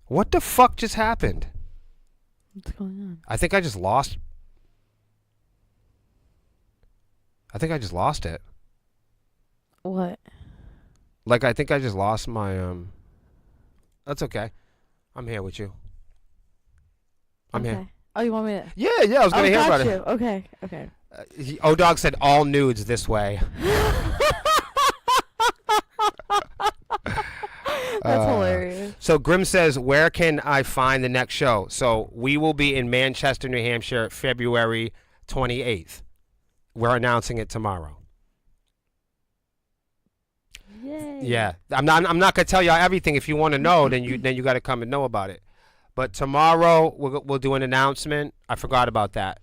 What the fuck just happened? What's going on? I think I just lost it. What? Like, I think I just lost my That's okay. I'm here with you. I'm Okay. here. Oh, you want me to? Yeah, I was gonna hear got about you. it. Okay. O-Dog said all nudes this way. That's hilarious. So Grim says, where can I find the next show? So we will be in Manchester, New Hampshire, February 28th. We're announcing it tomorrow. Yay. Yeah, I'm not gonna tell y'all everything. If you want to know, then you got to come and know about it. But tomorrow we'll do an announcement. I forgot about that.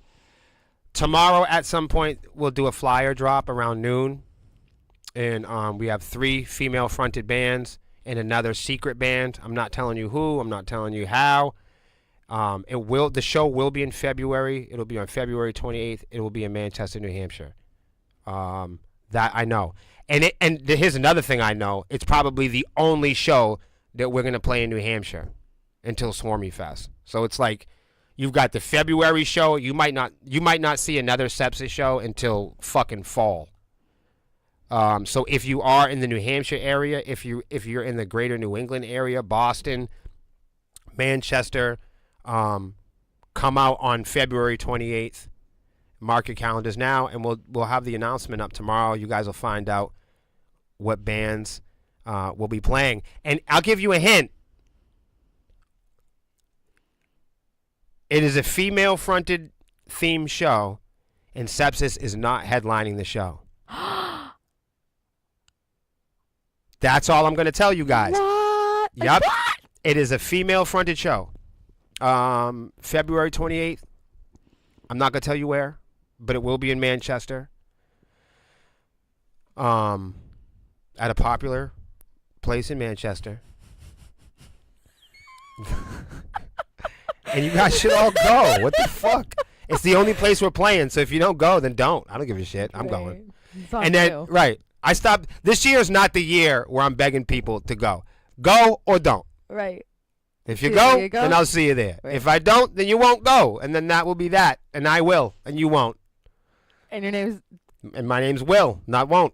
Tomorrow at some point we'll do a flyer drop around noon, and we have 3 female-fronted bands and another secret band. I'm not telling you who. I'm not telling you how. The show will be in February. It'll be on February 28th. It will be in Manchester, New Hampshire. That I know. And here's another thing I know. It's probably the only show that we're gonna play in New Hampshire until Swarmy Fest. So it's like you've got the February show. You might not see another Sepsis show until fucking fall. So if you are in the New Hampshire area, if you're in the greater New England area, Boston, Manchester, come out on February 28th. Mark your calendars now, and we'll have the announcement up tomorrow. You guys will find out what bands will be playing. And I'll give you a hint. It is a female-fronted theme show, and Sepsis is not headlining the show. That's all I'm going to tell you guys. What? Yep. It is a female-fronted show. February 28th. I'm not going to tell you where, but it will be in Manchester. At a popular place in Manchester. And you guys should all go. What the fuck? It's the only place we're playing, so if you don't go, then don't. I don't give a shit. I'm going. It's on And then, you. right. I stopped. This year is not the year where I'm begging people to go. Go or don't. Right. If you See go, where you go. then I'll see you there. Right. If I don't, then you won't go. And then that will be that. And I will. And you won't. And your name's And my name's Will, not won't.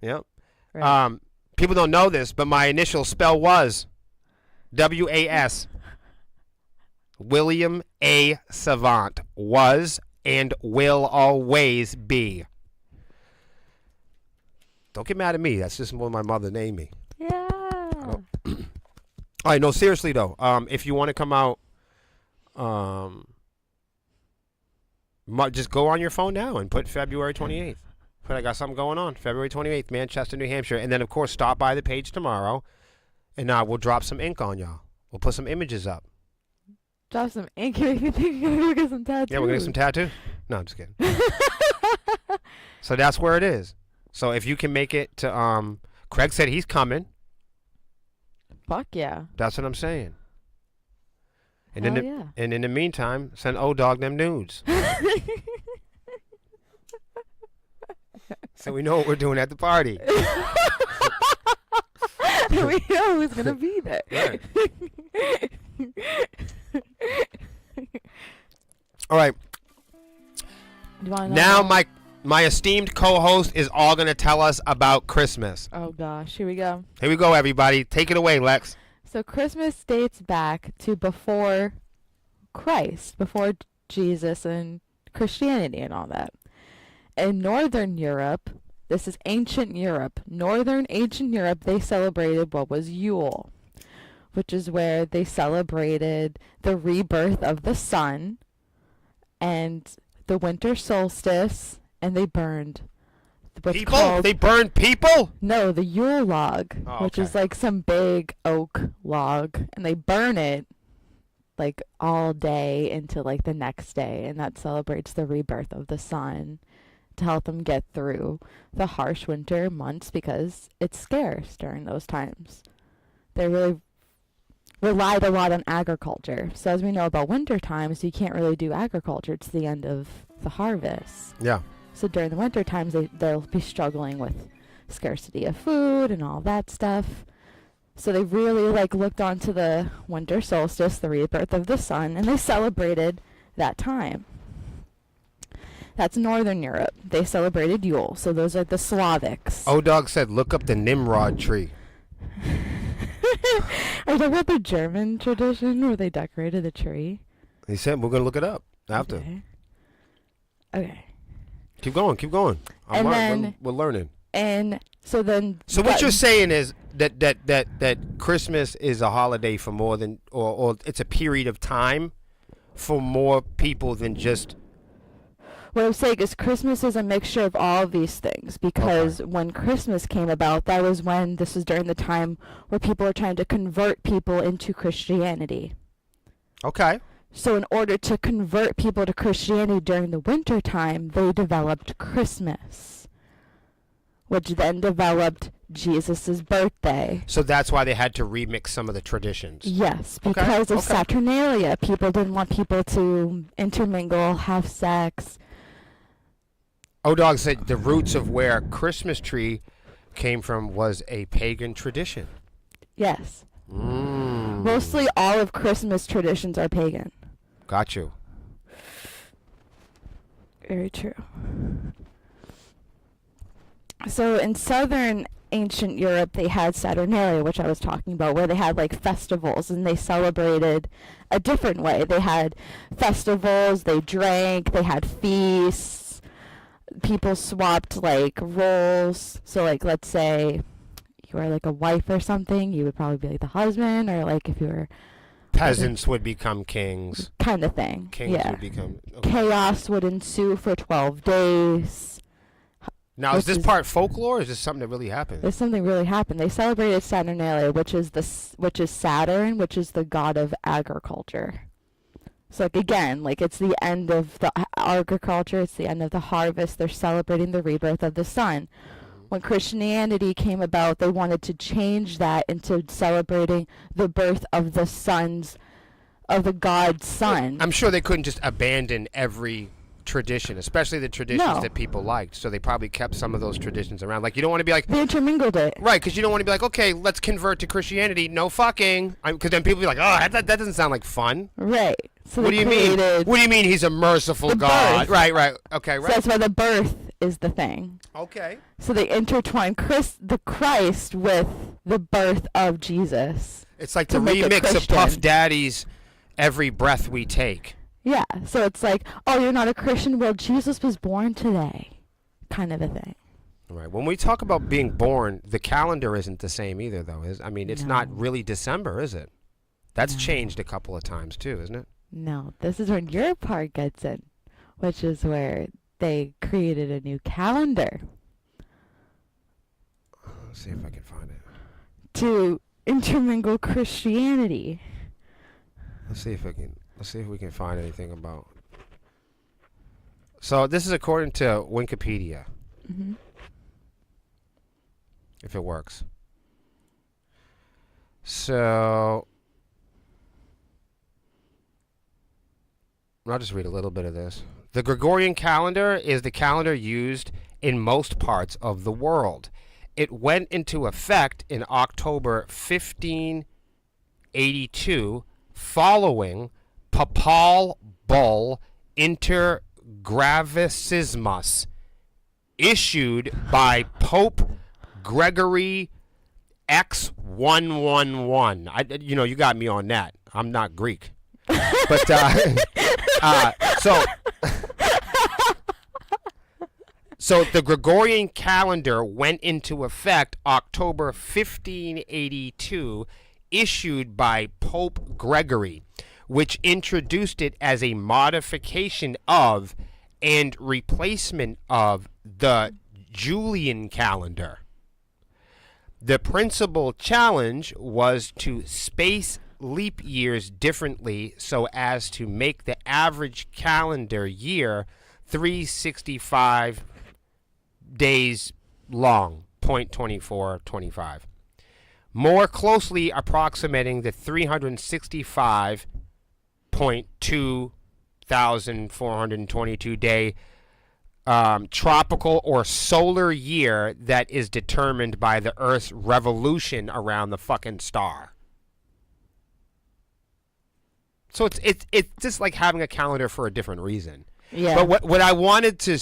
Yep. right. People don't know this, but my initial spell was WAS. William A. Savant was and will always be. Don't get mad at me. That's just what my mother named me. Yeah. All right, no, seriously though. If you want to come out, just go on your phone now and put February 28th. But I got something going on. February 28th, Manchester, New Hampshire. And then, of course, stop by the page tomorrow, and we'll drop some ink on y'all. We'll put some images up. Drop some ink. You think you're gonna get some tattoos? Yeah, we're going to get some tattoos. No, I'm just kidding. So that's where it is. So if you can make it to, Craig said he's coming. Fuck yeah. That's what I'm saying. And Hell in the, yeah. and in the meantime, send O-Dog them nudes. So we know what we're doing at the party. We know who's gonna be there. Right. All right. You wanna know Now more? my esteemed co-host is all going to tell us about Christmas. Oh gosh, here we go. Here we go, everybody. Take it away, Lex. So Christmas dates back to before Christ, before Jesus and Christianity and all that. In Northern Europe, this is ancient Europe, Northern ancient Europe, they celebrated what was Yule, which is where they celebrated the rebirth of the sun and the winter solstice, and they burned what's People? called... They burn people? No, the Yule log, Oh, which okay. is like some big oak log, and they burn it like all day into like the next day, and that celebrates the rebirth of the sun to help them get through the harsh winter months because it's scarce during those times. They really relied a lot on agriculture. So as we know about winter times, you can't really do agriculture. It's the end of the harvest. Yeah. So during the winter times, they'll be struggling with scarcity of food and all that stuff. So they really looked onto the winter solstice, the rebirth of the sun, and they celebrated that time. That's Northern Europe. They celebrated Yule. So those are the Slavics. O-Dog said, look up the Nimrod tree. Are you talking about the German tradition where they decorated the tree? He said, we're going to look it up after. Okay. Keep going, keep going. And then- we're learning. And so then... So what you're saying is that Christmas is a holiday for more than, or it's a period of time for more people than just... What I'm saying is Christmas is a mixture of all of these things because when Christmas came about, that was when this was during the time where people were trying to convert people into Christianity. Okay. So in order to convert people to Christianity during the winter time, they developed Christmas, which then developed Jesus' birthday. So that's why they had to remix some of the traditions. Yes, Okay, because of okay. Saturnalia. People didn't want people to intermingle, have sex. O-Dog said the roots of where Christmas tree came from was a pagan tradition. Yes. Mm. Mostly all of Christmas traditions are pagan. Got you. Very true. So in southern ancient Europe, they had Saturnalia, which I was talking about, where they had festivals and they celebrated a different way. They had festivals, they drank, they had feasts. People swapped roles. So let's say you were a wife or something, you would probably be the husband, or if you were Peasants would become kings. kind of thing. Kings Yeah. would become... Okay. Chaos would ensue for 12 days. Now, is This this is- part folklore or is this something that really happened? There's something really happened. They celebrated Saturnalia, which is Saturn, which is the god of agriculture. So again, it's the end of the agriculture, it's the end of the harvest. They're celebrating the rebirth of the sun. When Christianity came about, they wanted to change that into celebrating the birth of the the God's son. I'm sure they couldn't just abandon every tradition, especially the traditions No. that people liked. So they probably kept some of those traditions around. You don't want to be They intermingled it. right, because you don't want to be okay, let's convert to Christianity. No fucking. Because then people be like, oh, that doesn't sound like fun. Right. So What they do you mean? created, What do you mean he's a merciful The God? birth. Right. Okay, So right. that's why the birth is the thing. Okay. So they intertwine the Christ with the birth of Jesus. It's like To the make it remix of Puff Christian. Daddy's every breath we take. Yeah, so it's like, oh, you're not a Christian? Well, Jesus was born today, kind of a thing. Right. When we talk about being born, the calendar isn't the same either, though. I mean, it's not No. really December, is it? That's No. changed a couple of times too, isn't it? No, this is when your part gets in, which is where they created a new calendar Let's see if I can find it. to intermingle Christianity. Let's see if we can find anything about. So this is according to Wikipedia, Mm-hmm. if it works. So I'll just read a little bit of this. The Gregorian calendar is the calendar used in most parts of the world. It went into effect in October 1582 following Papal Bull Inter Gravissimimus issued by Pope Gregory X111. You got me on that. I'm not Greek. But so the Gregorian calendar went into effect October 1582, issued by Pope Gregory, which introduced it as a modification of and replacement of the Julian calendar. The principal challenge was to space leap years differently so as to make the average calendar year 365 days long, 0.2425, more closely approximating the 365.2422 day tropical or solar year that is determined by the Earth's revolution around the fucking star. So it's just like having a calendar for a different reason. Yeah. But what I wanted to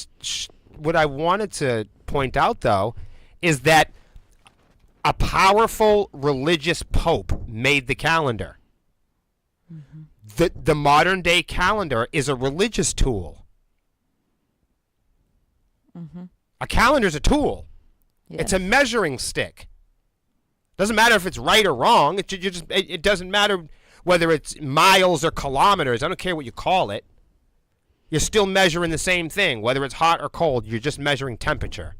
point out though is that a powerful religious pope made the calendar. Mm-hmm. The modern day calendar is a religious tool. Mm-hmm. A calendar is a tool. Yes. It's a measuring stick. Doesn't matter if it's right or wrong. It doesn't matter whether it's miles or kilometers. I don't care what you call it. You're still measuring the same thing. Whether it's hot or cold, you're just measuring temperature.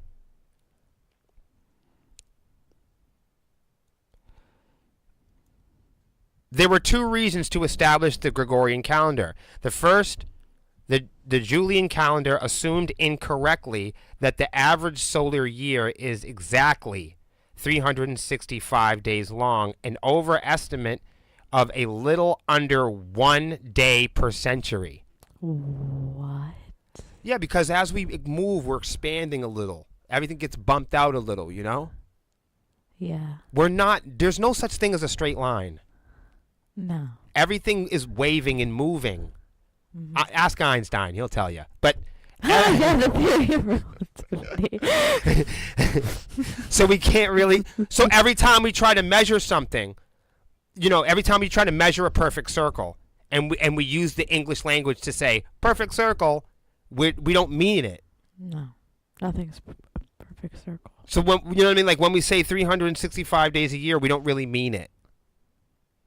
There were two reasons to establish the Gregorian calendar. The first, the Julian calendar assumed incorrectly that the average solar year is exactly 365 days long, an overestimate of a little under 1 day per century. What? Yeah, because as we move, we're expanding a little. Everything gets bumped out a little, you know? Yeah. There's no such thing as a straight line. No. Everything is waving and moving. Mm-hmm. Ask Einstein, he'll tell you. But Yeah, the theory of relativity. so we can't really. So every time we try to measure something, every time we try to measure a perfect circle, and we use the English language to say perfect circle, we don't mean it. No. Nothing's a perfect circle. So when you know what I mean, like when we say 365 days a year, we don't really mean it.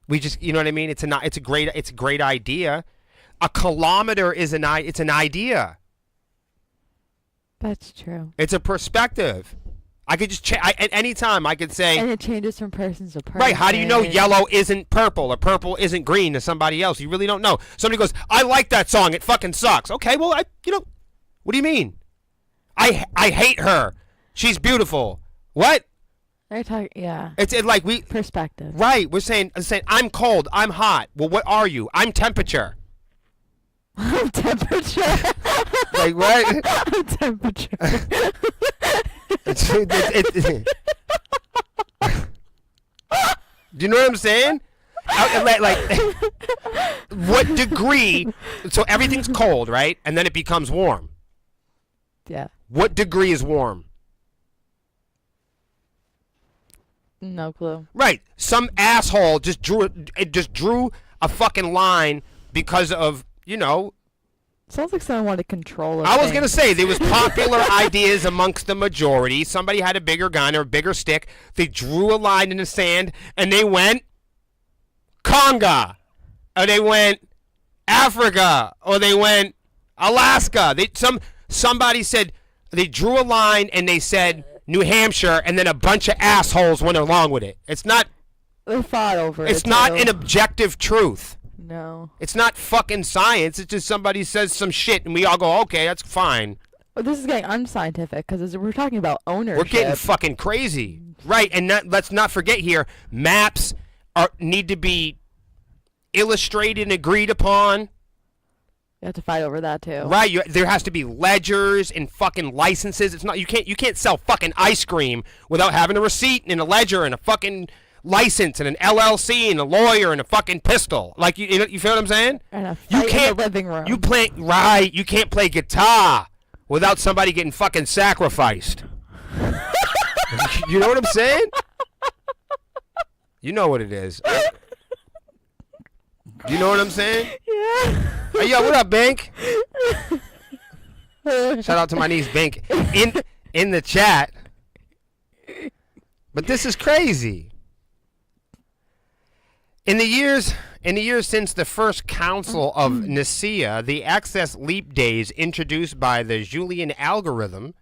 We just, you know what I mean? It's a great idea. A kilometer is an idea. That's true. It's a perspective. I could just at any time I could say, And it changes from person to person. right, how do you know yellow isn't purple or purple isn't green to somebody else? You really don't know. Somebody goes, I like that song, it fucking sucks. Okay, well, what do you mean? I hate her. She's beautiful. What? They're talking, yeah. It's like we Perspective. right, we're saying I'm cold, I'm hot. Well, what are you? I'm temperature. Temperature. Like what? Temperature. Do you know what I'm saying? Like what degree? So everything's cold, right? And then it becomes warm. Yeah. What degree is warm? No clue. Right. Some asshole just drew a fucking line because of, Sounds like someone wanted to control. I was going to say, there was popular ideas amongst the majority. Somebody had a bigger gun or a bigger stick. They drew a line in the sand, and they went Conga, or they went Africa, or they went Alaska. Somebody said, they drew a line, and they said New Hampshire, and then a bunch of assholes went along with it. It's not... They fought over it. It's not too. an objective truth. No. It's not fucking science. It's just somebody says some shit and we all go, okay, that's fine. Well, this is getting unscientific because we're talking about ownership. We're getting fucking crazy. Right, and let's not forget here, maps need to be illustrated and agreed upon. You have to fight over that too. Right, there has to be ledgers and fucking licenses. It's not you can't sell fucking ice cream without having a receipt and a ledger and a fucking license and an LLC and a lawyer and a fucking pistol. Like you feel what I'm saying? And a fight in the living room. You can't play guitar without somebody getting fucking sacrificed. You know what I'm saying? You know what it is. Do you know what I'm saying? Yeah. Hey, yo, what up, Bank? Shout out to my niece Bank in the chat. But this is crazy. In the years since the first council of Nicaea, the excess leap days introduced by the Julian algorithm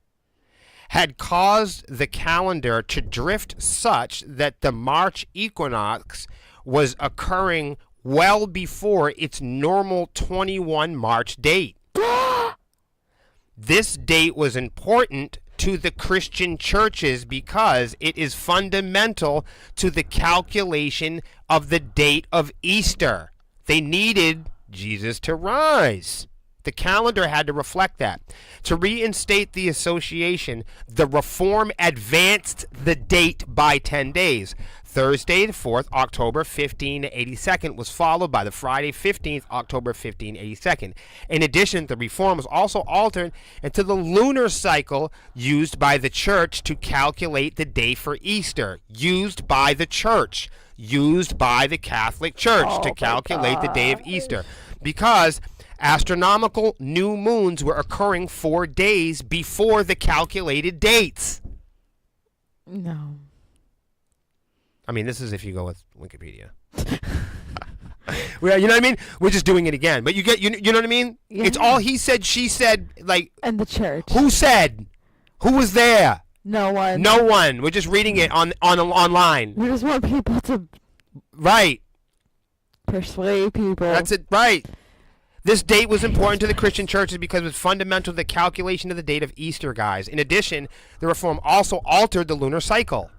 had caused the calendar to drift such that the March equinox was occurring well before its normal 21 March date. This date was important to the Christian churches because it is fundamental to the calculation of the date of Easter. They needed Jesus to rise. The calendar had to reflect that. To reinstate the association, the reform advanced the date by 10 days. Thursday, the 4th, October 1582 was followed by the Friday, 15th, October 1582. In addition, the reform was also altered into the lunar cycle used by the church to calculate the day for Easter. Used by the church. Used by the Catholic Church to calculate the day of Easter. Because astronomical new moons were occurring 4 days before the calculated dates. No. I mean, this is if you go with Wikipedia. You know what I mean? We're just doing it again. But you know what I mean? Yeah. It's all he said, she said, like... And the church. Who said? Who was there? No one. No one. We're just reading it online. We just want people to... Right. Persuade people. That's it. Right. This date was important to the Christian churches because it was fundamental to the calculation of the date of Easter, guys. In addition, the reform also altered the lunar cycle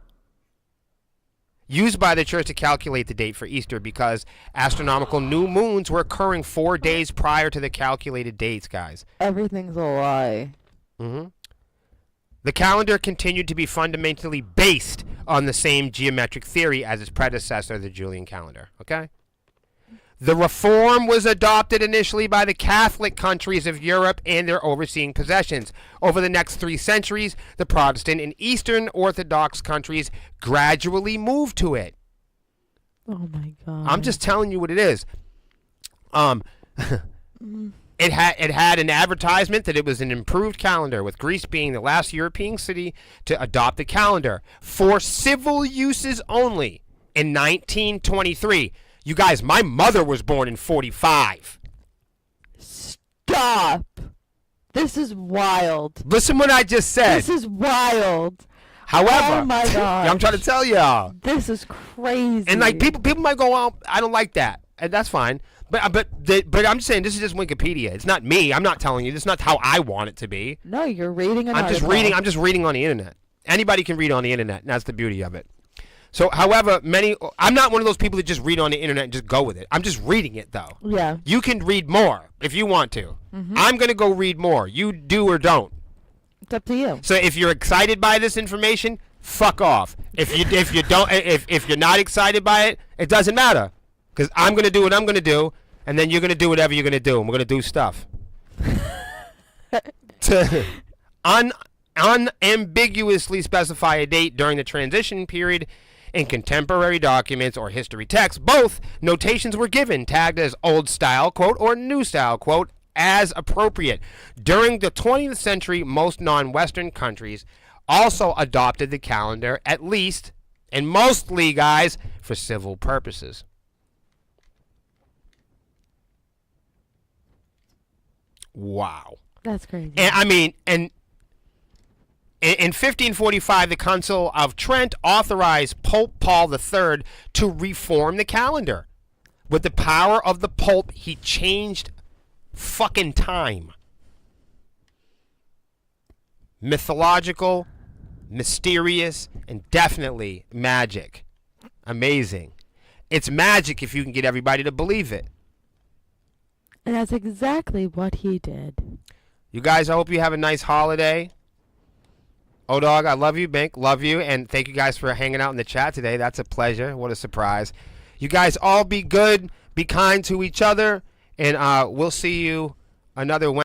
used by the church to calculate the date for Easter because astronomical new moons were occurring 4 days prior to the calculated dates, guys. Everything's a lie. Mm-hmm. The calendar continued to be fundamentally based on the same geometric theory as its predecessor, the Julian calendar. Okay? The reform was adopted initially by the Catholic countries of Europe and their overseeing possessions. Over the next 3 centuries, the Protestant and Eastern Orthodox countries gradually moved to it. Oh my God. I'm just telling you what it is. It had an advertisement that it was an improved calendar, with Greece being the last European city to adopt the calendar for civil uses only in 1923. You guys, my mother was born in 45. Stop. This is wild. Listen what I just said. This is wild. However, Oh my God. I'm trying to tell y'all. This is crazy. And like people might go, "Oh, I don't like that," and that's fine. But I'm just saying this is just Wikipedia. It's not me. I'm not telling you. This is not how I want it to be. No, you're reading an I'm just reading on the internet. Anybody can read on the internet, and that's the beauty of it. So, however, I'm not one of those people that just read on the internet and just go with it. I'm just reading it, though. Yeah. You can read more if you want to. Mm-hmm. I'm going to go read more. You do or don't. It's up to you. So if you're excited by this information, fuck off. If you're not excited by it, it doesn't matter. Because I'm going to do what I'm going to do, and then you're going to do whatever you're going to do, and we're going to do stuff. To unambiguously specify a date during the transition period In contemporary documents or history texts, both notations were given, tagged as old style, quote, or new style, quote, as appropriate. During the 20th century, most non-Western countries also adopted the calendar, at least, and mostly, guys, for civil purposes. Wow. That's crazy. And I mean, and in 1545, the Council of Trent authorized Pope Paul III to reform the calendar. With the power of the Pope, he changed fucking time. Mythological, mysterious, and definitely magic. Amazing. It's magic if you can get everybody to believe it. And that's exactly what he did. You guys, I hope you have a nice holiday. O-Dog, I love you. Bink, love you. And thank you guys for hanging out in the chat today. That's a pleasure. What a surprise. You guys all be good. Be kind to each other. And we'll see you another Wednesday.